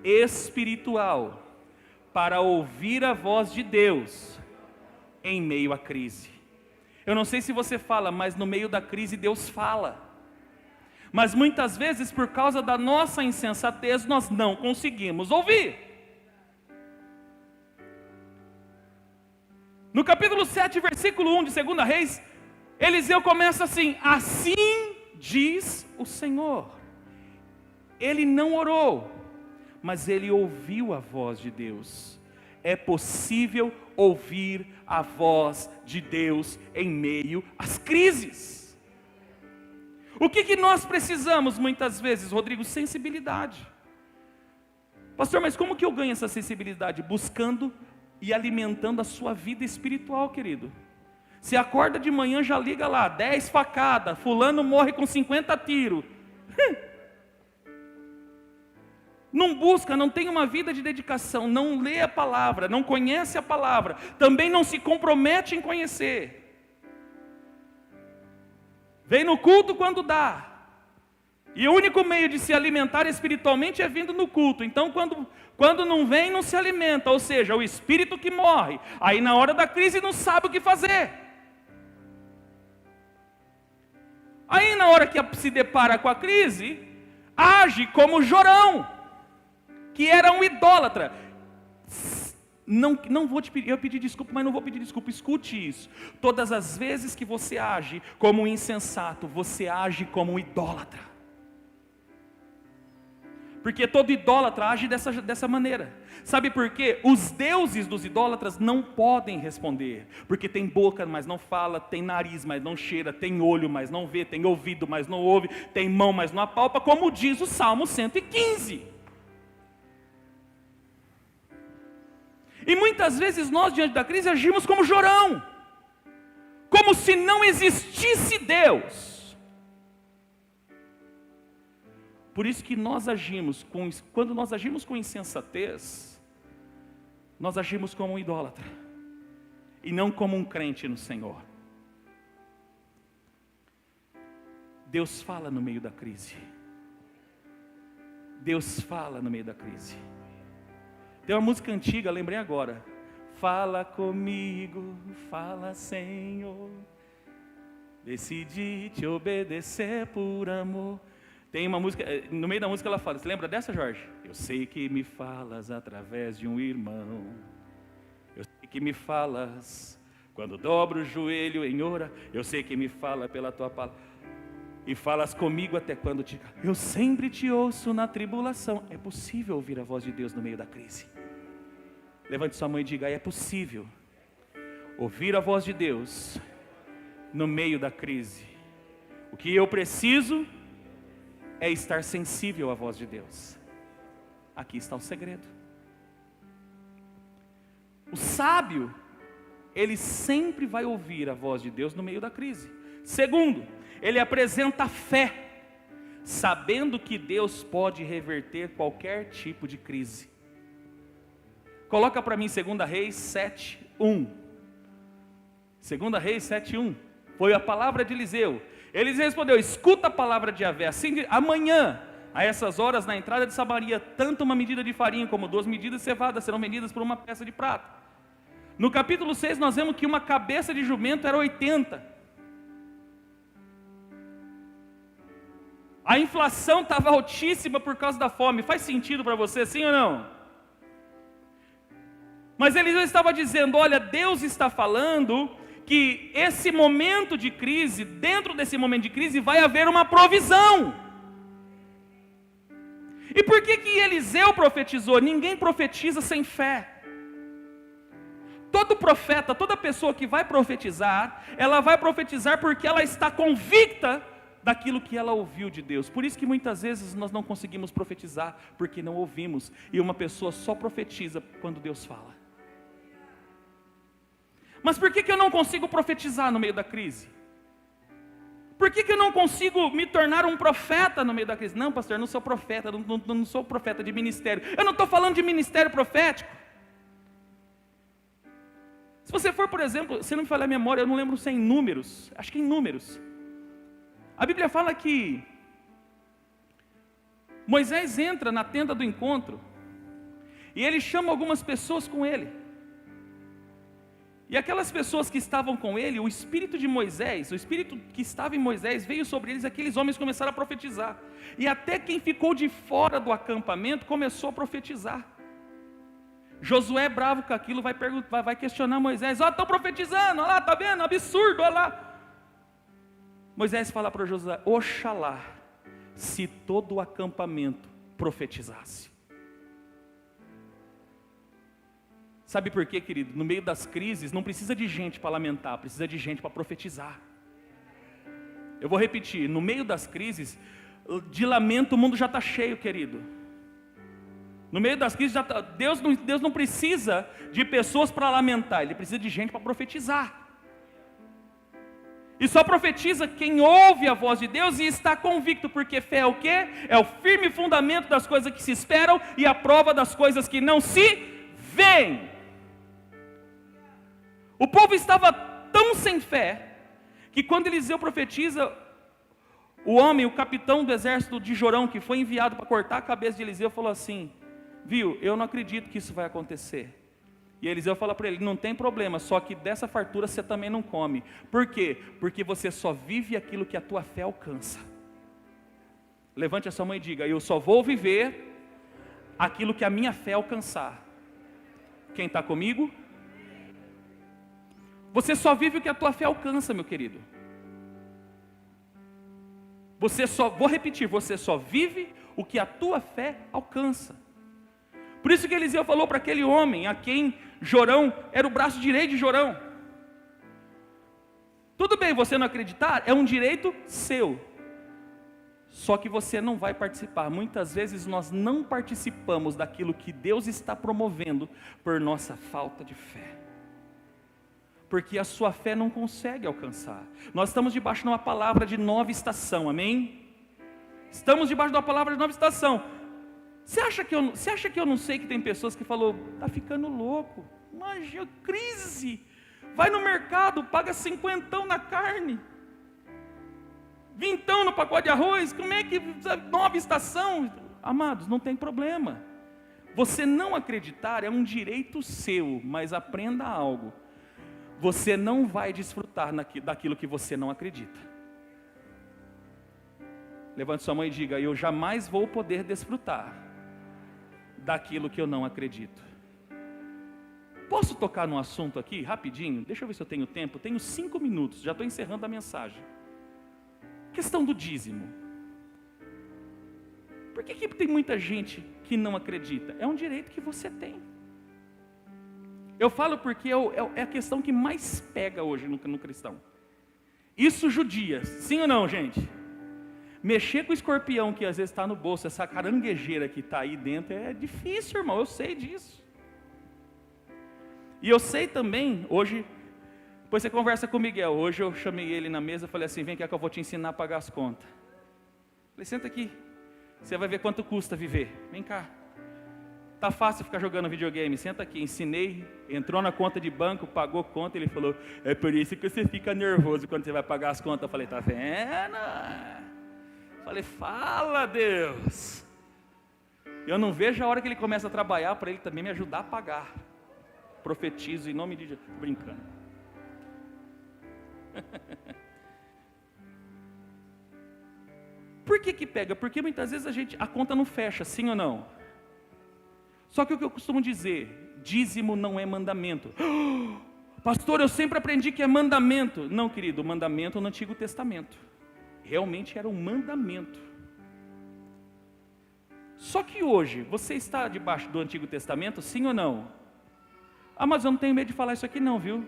espiritual para ouvir a voz de Deus em meio à crise. Eu não sei se você fala, mas no meio da crise Deus fala. Mas muitas vezes, por causa da nossa insensatez, nós não conseguimos ouvir. No capítulo 7, versículo 1 de 2 Reis, Eliseu começa assim: assim diz o Senhor. Ele não orou, mas ele ouviu a voz de Deus. É possível ouvir a voz de Deus em meio às crises. O que nós precisamos muitas vezes, Rodrigo? Sensibilidade. Pastor, mas como que eu ganho essa sensibilidade? Buscando e alimentando a sua vida espiritual, querido. Você acorda de manhã, já liga lá, 10 facadas, fulano morre com 50 tiros. Não busca, não tem uma vida de dedicação, não lê a palavra, não conhece a palavra, também não se compromete em conhecer. Vem no culto quando dá. E o único meio de se alimentar espiritualmente é vindo no culto. Então quando não vem, não se alimenta. Ou seja, o espírito que morre. Aí na hora da crise não sabe o que fazer. Aí na hora que se depara com a crise, age como Jorão, que era um idólatra. Não vou te pedir, eu pedi desculpa, mas não vou pedir desculpa. Escute isso. Todas as vezes que você age como um insensato, você age como um idólatra. Porque todo idólatra age dessa maneira. Sabe por quê? Os deuses dos idólatras não podem responder. Porque tem boca, mas não fala, tem nariz, mas não cheira, tem olho, mas não vê, tem ouvido, mas não ouve, tem mão, mas não apalpa, como diz o Salmo 115. E muitas vezes nós, diante da crise, agimos como Jorão, como se não existisse Deus. Por isso que quando nós agimos com insensatez, nós agimos como um idólatra, e não como um crente no Senhor. Deus fala no meio da crise. Deus fala no meio da crise. Tem uma música antiga, lembrei agora. Fala comigo, fala Senhor, decidi te obedecer por amor. Tem uma música, no meio da música ela fala, você lembra dessa, Jorge? Eu sei que me falas através de um irmão. Eu sei que me falas quando dobro o joelho em ora. Eu sei que me fala pela tua palavra. E falas comigo até quando te... Eu sempre te ouço na tribulação. É possível ouvir a voz de Deus no meio da crise. Levante sua mão e diga: é possível ouvir a voz de Deus no meio da crise. O que eu preciso é estar sensível à voz de Deus. Aqui está o segredo. O sábio, ele sempre vai ouvir a voz de Deus no meio da crise. Segundo, ele apresenta fé, sabendo que Deus pode reverter qualquer tipo de crise. Coloca para mim 2 Reis 7:1. 2 Reis 7:1. Foi a palavra de Eliseu. Eliseu respondeu: escuta a palavra de Yahvé. Assim, amanhã, a essas horas, na entrada de Samaria, tanto uma medida de farinha como 2 medidas de cevada serão vendidas por uma peça de prata. No capítulo 6 nós vemos que uma cabeça de jumento era 80. A inflação estava altíssima por causa da fome. Faz sentido para você, sim ou não? Mas Eliseu estava dizendo: olha, Deus está falando que esse momento de crise, dentro desse momento de crise, vai haver uma provisão. E por que Eliseu profetizou? Ninguém profetiza sem fé. Todo profeta, toda pessoa que vai profetizar, ela vai profetizar porque ela está convicta daquilo que ela ouviu de Deus. Por isso que muitas vezes nós não conseguimos profetizar, porque não ouvimos. E uma pessoa só profetiza quando Deus fala. Mas por que eu não consigo profetizar no meio da crise? Por que eu não consigo me tornar um profeta no meio da crise? Não, pastor, eu não sou profeta, não sou profeta de ministério. Eu não estou falando de ministério profético. Se você for, por exemplo, se não me falhar a memória, eu não lembro se é em Números, acho que é em Números. A Bíblia fala que Moisés entra na tenda do encontro, e ele chama algumas pessoas com ele. E aquelas pessoas que estavam com ele, o espírito de Moisés, o espírito que estava em Moisés veio sobre eles, aqueles homens começaram a profetizar. E até quem ficou de fora do acampamento começou a profetizar. Josué, bravo com aquilo, vai questionar Moisés: ó, estão profetizando, olha lá, está vendo, absurdo, olha lá. Moisés fala para Josué: oxalá, se todo o acampamento profetizasse. Sabe por quê, querido? No meio das crises, não precisa de gente para lamentar, precisa de gente para profetizar. Eu vou repetir: no meio das crises, de lamento o mundo já está cheio, querido. No meio das crises, Deus não precisa de pessoas para lamentar, Ele precisa de gente para profetizar. E só profetiza quem ouve a voz de Deus e está convicto, porque fé é o quê? É o firme fundamento das coisas que se esperam e a prova das coisas que não se veem. O povo estava tão sem fé, que quando Eliseu profetiza, o homem, o capitão do exército de Jorão, que foi enviado para cortar a cabeça de Eliseu, falou assim: viu, eu não acredito que isso vai acontecer. E Eliseu fala para ele: não tem problema, só que dessa fartura você também não come. Por quê? Porque você só vive aquilo que a tua fé alcança. Levante a sua mão e diga: eu só vou viver aquilo que a minha fé alcançar. Quem está comigo? Você só vive o que a tua fé alcança, meu querido. Vou repetir, você só vive o que a tua fé alcança. Por isso que Eliseu falou para aquele homem, a quem Jorão era o braço direito de Jorão: tudo bem você não acreditar, é um direito seu, só que você não vai participar. Muitas vezes nós não participamos daquilo que Deus está promovendo por nossa falta de fé, porque a sua fé não consegue alcançar. Nós estamos debaixo de uma palavra de nova estação, amém? Estamos debaixo de uma palavra de nova estação. Você acha que eu não sei que tem pessoas que falam: está ficando louco, imagina, crise, vai no mercado, paga 50 na carne, 20 no pacote de arroz, como é que, nova estação? Amados, não tem problema, você não acreditar é um direito seu, mas aprenda algo: você não vai desfrutar daquilo que você não acredita. Levante sua mão e diga: eu jamais vou poder desfrutar daquilo que eu não acredito. Posso tocar num assunto aqui, rapidinho? Deixa eu ver se eu tenho tempo. Tenho 5 minutos, já estou encerrando a mensagem. Questão do dízimo. Por que tem muita gente que não acredita? É um direito que você tem. Eu falo porque é a questão que mais pega hoje no cristão. Isso judia, sim ou não, gente? Mexer com o escorpião que às vezes está no bolso, essa caranguejeira que está aí dentro, é difícil, irmão, eu sei disso. E eu sei também, hoje, depois você conversa com o Miguel, hoje eu chamei ele na mesa e falei assim: vem cá que eu vou te ensinar a pagar as contas. Falei: senta aqui, você vai ver quanto custa viver, vem cá. Tá fácil ficar jogando videogame, senta aqui. Ensinei, entrou na conta de banco, pagou conta, ele falou: é por isso que você fica nervoso quando você vai pagar as contas. Eu falei: tá vendo? Falei: fala, Deus. Eu não vejo a hora que ele começa a trabalhar para ele também me ajudar a pagar. Profetizo em nome de Jesus. Brincando. Por que pega? Porque muitas vezes a conta não fecha, sim ou não? Só que o que eu costumo dizer: dízimo não é mandamento. Pastor, eu sempre aprendi que é mandamento. Não, querido, mandamento no Antigo Testamento. Realmente era um mandamento. Só que hoje, você está debaixo do Antigo Testamento, sim ou não? Ah, mas eu não tenho medo de falar isso aqui não, viu?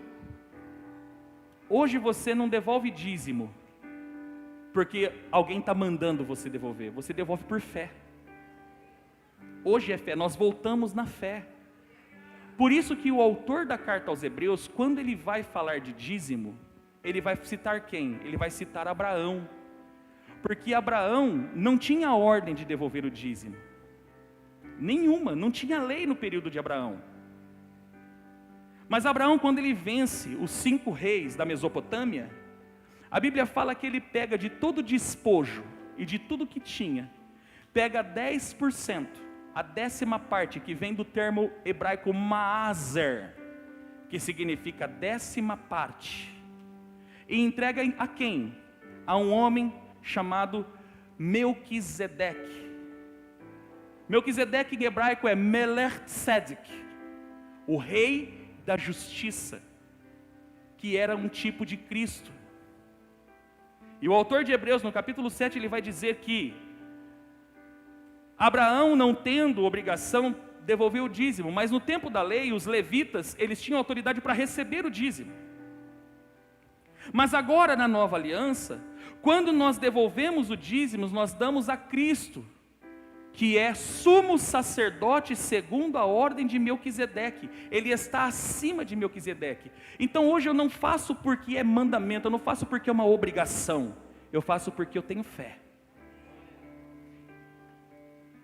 Hoje você não devolve dízimo porque alguém está mandando você devolver. Você devolve por fé. Hoje é fé, nós voltamos na fé. Por isso que o autor da carta aos Hebreus, quando ele vai falar de dízimo, ele vai citar quem? Ele vai citar Abraão. Porque Abraão não tinha ordem de devolver o dízimo. Nenhuma, não tinha lei no período de Abraão. Mas Abraão, quando ele vence os 5 reis da Mesopotâmia, a Bíblia fala que ele pega de todo despojo e de tudo que tinha, pega 10%, a 10ª parte, que vem do termo hebraico maaser, que significa 10ª parte, e entrega a quem? A um homem chamado Melquisedeque. Melquisedeque em hebraico é Melech Tzedek, o rei da justiça, que era um tipo de Cristo. E o autor de Hebreus, no capítulo 7, ele vai dizer que Abraão, não tendo obrigação, devolveu o dízimo, mas no tempo da lei, os levitas, eles tinham autoridade para receber o dízimo. Mas agora, na nova aliança, quando nós devolvemos o dízimo, nós damos a Cristo, que é sumo sacerdote segundo a ordem de Melquisedeque. Ele está acima de Melquisedeque. Então hoje eu não faço porque é mandamento, eu não faço porque é uma obrigação, eu faço porque eu tenho fé.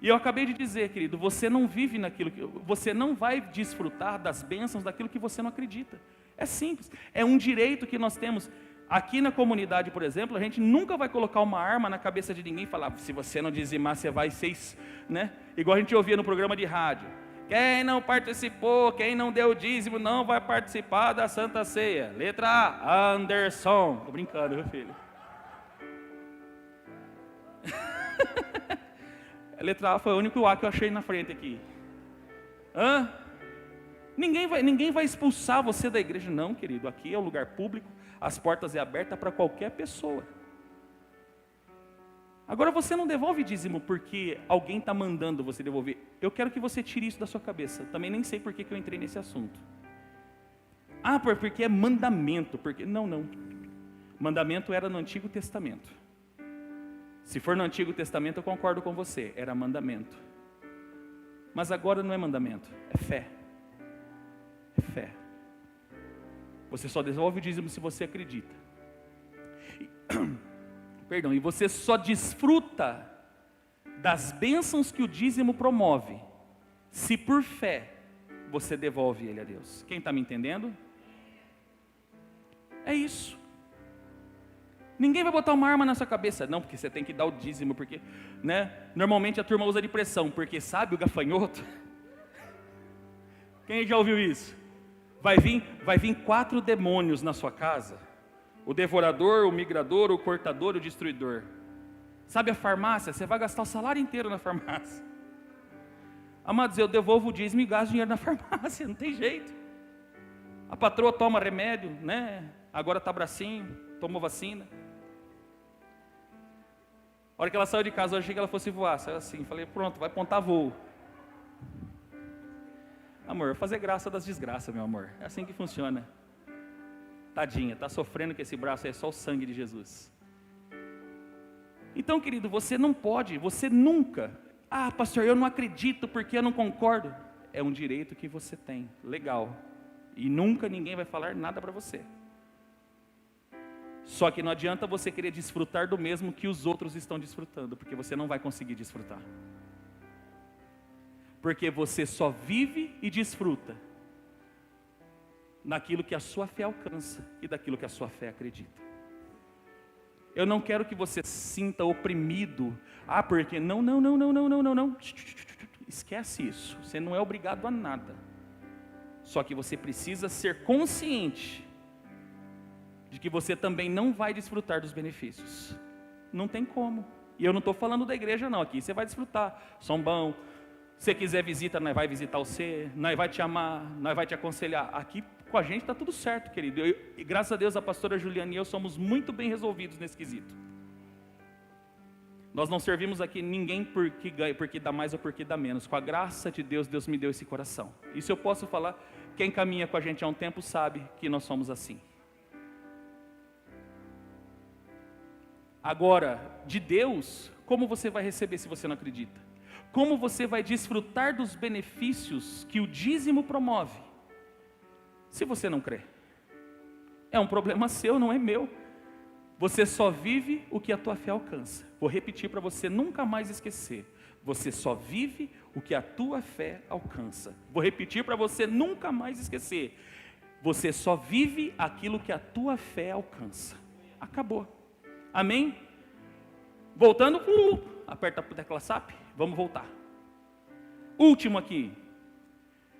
E eu acabei de dizer, querido, você não vive naquilo que você não vai desfrutar das bênçãos daquilo que você não acredita. É simples, é um direito que nós temos. Aqui na comunidade, por exemplo, a gente nunca vai colocar uma arma na cabeça de ninguém e falar, se você não dizimar, você vai ser, né? Igual a gente ouvia no programa de rádio. Quem não participou, quem não deu dízimo, não vai participar da Santa Ceia. Letra A, Anderson. Tô brincando, meu filho. A letra A foi o único A que eu achei na frente aqui. Hã? Ninguém vai expulsar você da igreja, não, querido. Aqui é um lugar público, as portas é abertas para qualquer pessoa. Agora você não devolve dízimo porque alguém está mandando você devolver. Eu quero que você tire isso da sua cabeça. Também nem sei por que eu entrei nesse assunto. Ah, porque é mandamento. Porque não. Mandamento era no Antigo Testamento. Se for no Antigo Testamento, eu concordo com você. Era mandamento. Mas agora não é mandamento, é fé. É fé. Você só devolve o dízimo se você acredita. E você só desfruta das bênçãos que o dízimo promove, se por fé você devolve ele a Deus. Quem está me entendendo? É isso. Ninguém vai botar uma arma na sua cabeça, não, porque você tem que dar o dízimo, porque, né? Normalmente a turma usa de pressão, porque sabe o gafanhoto? Quem já ouviu isso? Vai vir 4 demônios na sua casa: o devorador, o migrador, o cortador e o destruidor. Sabe a farmácia? Você vai gastar o salário inteiro na farmácia. Amados, eu devolvo o dízimo e gasto dinheiro na farmácia, não tem jeito. A patroa toma remédio, né? Agora está bracinho, tomou vacina. A hora que ela saiu de casa, eu achei que ela fosse voar. Saiu assim, falei, pronto, vai apontar voo. Amor, fazer graça das desgraças, meu amor. É assim que funciona. Tadinha, está sofrendo com esse braço aí, é só o sangue de Jesus. Então, querido, você não pode, você nunca... Ah, pastor, eu não acredito porque eu não concordo. É um direito que você tem, legal. E nunca ninguém vai falar nada para você. Só que não adianta você querer desfrutar do mesmo que os outros estão desfrutando, porque você não vai conseguir desfrutar. Porque você só vive e desfruta naquilo que a sua fé alcança e daquilo que a sua fé acredita. Eu não quero que você se sinta oprimido. Ah, porque não. Esquece isso. Você não é obrigado a nada. Só que você precisa ser consciente de que você também não vai desfrutar dos benefícios. Não tem como. E eu não estou falando da igreja não, aqui você vai desfrutar. Sombão, se quiser visita, nós vai visitar você, nós vai te amar, nós vai te aconselhar. Aqui com a gente está tudo certo, querido. E graças a Deus a pastora Juliana e eu somos muito bem resolvidos nesse quesito. Nós não servimos aqui ninguém porque dá mais ou porque dá menos. Com a graça de Deus, Deus me deu esse coração. Isso eu posso falar, quem caminha com a gente há um tempo sabe que nós somos assim. Agora, de Deus, como você vai receber se você não acredita? Como você vai desfrutar dos benefícios que o dízimo promove, se você não crê? É um problema seu, não é meu. Você só vive o que a tua fé alcança. Vou repetir para você nunca mais esquecer. Você só vive o que a tua fé alcança. Vou repetir para você nunca mais esquecer. Você só vive aquilo que a tua fé alcança. Acabou. Amém? Voltando Aperta a tecla SAP, vamos voltar. Último aqui.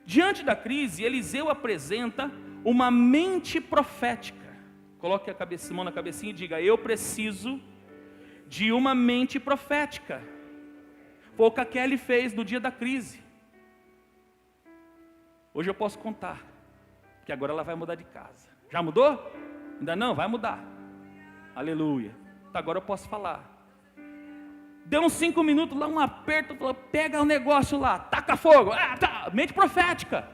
Diante da crise, Eliseu apresenta uma mente profética. Coloque a mão na cabecinha e diga: eu preciso de uma mente profética. Foi o que a Kelly fez no dia da crise. Hoje eu posso contar que agora ela vai mudar de casa. Já mudou? Ainda não? Vai mudar. Aleluia. Então agora eu posso falar. Deu uns 5 minutos lá, um aperto, falou, pega o negócio lá, taca fogo. Mente profética.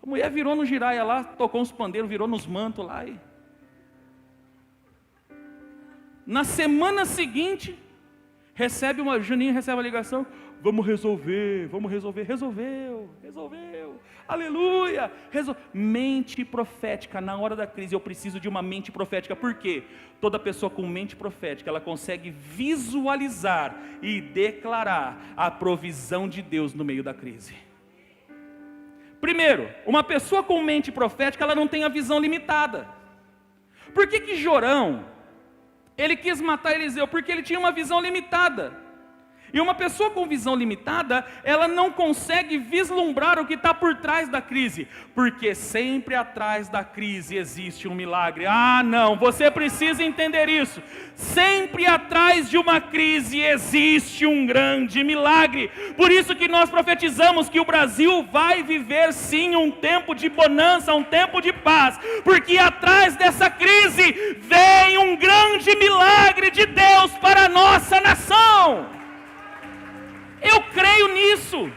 A mulher virou no giraia lá, tocou uns pandeiros, virou nos mantos lá. Na semana seguinte, Juninho recebe uma ligação, vamos resolver, resolveu, aleluia, mente profética. Na hora da crise eu preciso de uma mente profética. Por quê? Toda pessoa com mente profética, ela consegue visualizar e declarar a provisão de Deus no meio da crise. Primeiro, uma pessoa com mente profética, ela não tem a visão limitada. Por que Jorão, ele quis matar Eliseu? Porque ele tinha uma visão limitada. E uma pessoa com visão limitada, ela não consegue vislumbrar o que está por trás da crise, porque sempre atrás da crise existe um milagre. Não, você precisa entender isso. Sempre atrás de uma crise existe um grande milagre. Por isso que nós profetizamos que o Brasil vai viver sim um tempo de bonança, um tempo de paz, porque atrás dessa crise vem um grande milagre de Deus para a nossa nação. Eu creio nisso.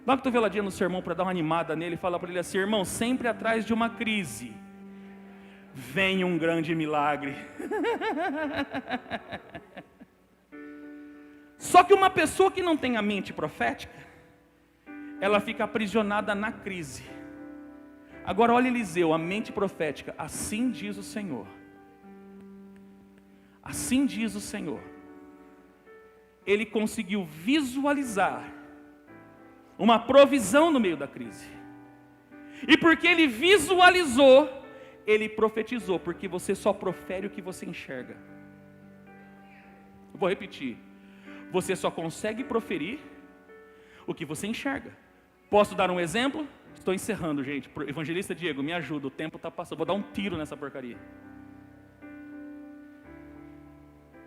Dá uma cotoveladinha no sermão para dar uma animada nele e falar para ele assim: irmão, sempre atrás de uma crise vem um grande milagre. Só que uma pessoa que não tem a mente profética, ela fica aprisionada na crise. Agora olha Eliseu, a mente profética, assim diz o Senhor. Assim diz o Senhor. Ele conseguiu visualizar uma provisão no meio da crise. E porque ele visualizou, ele profetizou, porque você só profere o que você enxerga. Vou repetir. Você só consegue proferir o que você enxerga. Posso dar um exemplo? Estou encerrando, gente. Evangelista Diego, me ajuda, o tempo está passando. Vou dar um tiro nessa porcaria.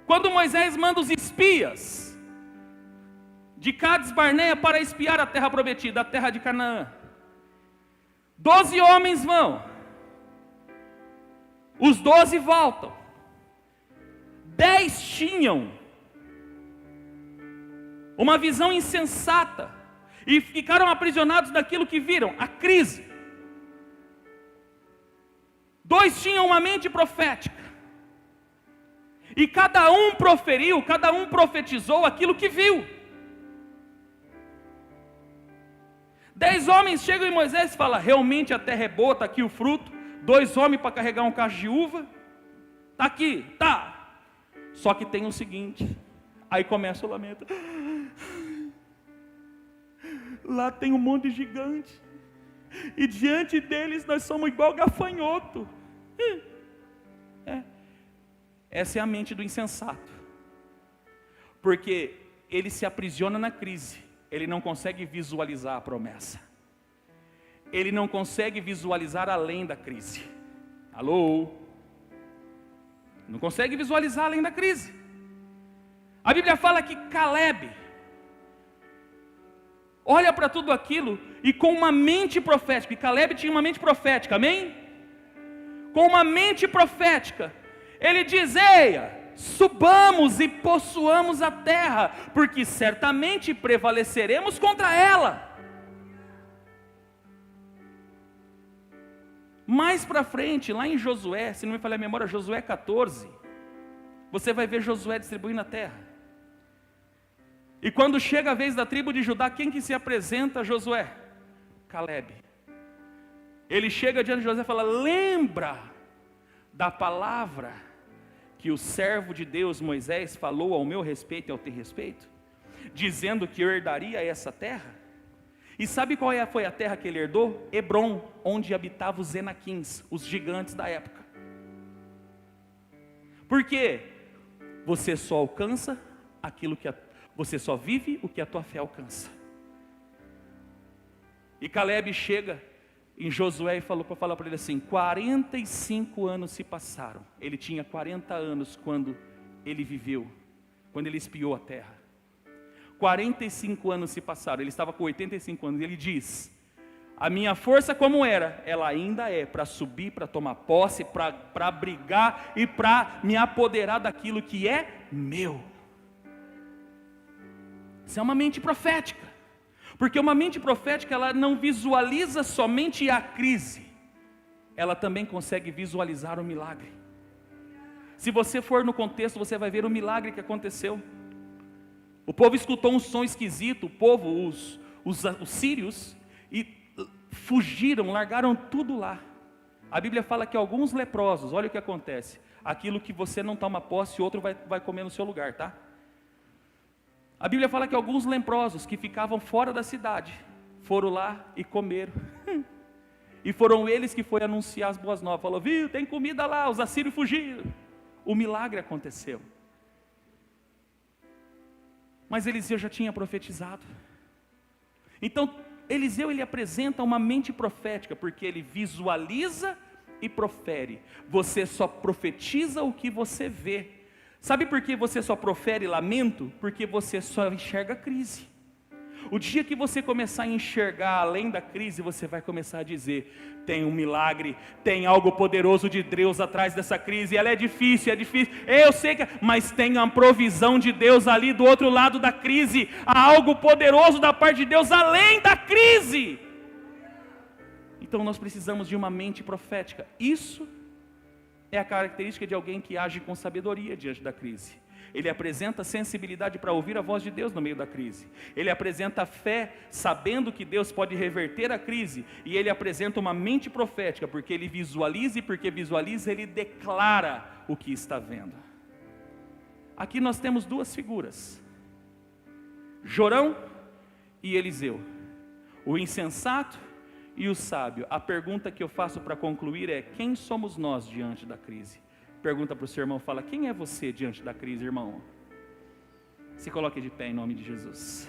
Quando Moisés manda os espias de Cades Barneia para espiar a terra prometida, a terra de Canaã, 12 homens vão, os 12 voltam, 10 tinham uma visão insensata e ficaram aprisionados daquilo que viram, a crise. 2 tinham uma mente profética. E cada um proferiu, cada um profetizou aquilo que viu. 10 homens chegam em Moisés e falam: realmente a terra é boa, está aqui o fruto. 2 homens para carregar um cacho de uva. Está aqui, tá. Só que tem o seguinte. Aí começa o lamento. Lá tem um monte de gigante. E diante deles nós somos igual gafanhoto. Essa é a mente do insensato. Porque ele se aprisiona na crise. Ele não consegue visualizar a promessa. Ele não consegue visualizar além da crise. Alô? Não consegue visualizar além da crise. A Bíblia fala que Caleb olha para tudo aquilo e com uma mente profética. E Caleb tinha uma mente profética, amém? Com uma mente profética, ele diz: eia, subamos e possuamos a terra, porque certamente prevaleceremos contra ela. Mais para frente, lá em Josué, se não me falha a memória, Josué 14, você vai ver Josué distribuindo a terra. E quando chega a vez da tribo de Judá, quem que se apresenta a Josué? Caleb. Ele chega diante de Josué e fala: lembra da palavra que o servo de Deus Moisés falou ao meu respeito e ao teu respeito, dizendo que eu herdaria essa terra? E sabe qual foi a terra que ele herdou? Hebrom, onde habitavam os Enaquins, os gigantes da época. Por quê? Você só alcança aquilo que você só vive o que a tua fé alcança. E Caleb chega em Josué e fala para ele assim: 45 anos se passaram. Ele tinha 40 anos quando ele viveu, quando ele espiou a terra. 45 anos se passaram, ele estava com 85 anos, e ele diz: a minha força como era, ela ainda é para subir, para tomar posse, para brigar e para me apoderar daquilo que é meu. Isso é uma mente profética. Porque uma mente profética, ela não visualiza somente a crise, ela também consegue visualizar o milagre. Se você for no contexto, você vai ver o milagre que aconteceu. O povo escutou um som esquisito, o povo, os sírios, e fugiram, largaram tudo lá. A Bíblia fala que alguns leprosos, olha o que acontece, aquilo que você não toma posse, outro vai comer no seu lugar, tá? A Bíblia fala que alguns leprosos que ficavam fora da cidade, foram lá e comeram. E foram eles que foram anunciar as boas novas. Falou: viu, tem comida lá, os assírios fugiram. O milagre aconteceu. Mas Eliseu já tinha profetizado. Então, Eliseu, ele apresenta uma mente profética, porque ele visualiza e profere. Você só profetiza o que você vê. Sabe por que você só profere lamento? Porque você só enxerga a crise. O dia que você começar a enxergar além da crise, você vai começar a dizer: tem um milagre, tem algo poderoso de Deus atrás dessa crise. Ela é difícil, eu sei que, mas tem uma provisão de Deus ali do outro lado da crise. Há algo poderoso da parte de Deus além da crise. Então nós precisamos de uma mente profética. Isso é a característica de alguém que age com sabedoria diante da crise. Ele apresenta sensibilidade para ouvir a voz de Deus no meio da crise. Ele apresenta fé, sabendo que Deus pode reverter a crise. E ele apresenta uma mente profética, porque ele visualiza, e porque visualiza, ele declara o que está vendo. Aqui nós temos duas figuras: Jorão e Eliseu, o insensato e o sábio. A pergunta que eu faço para concluir é: quem somos nós diante da crise? Pergunta para o seu irmão, fala: quem é você diante da crise, irmão? Se coloque de pé em nome de Jesus.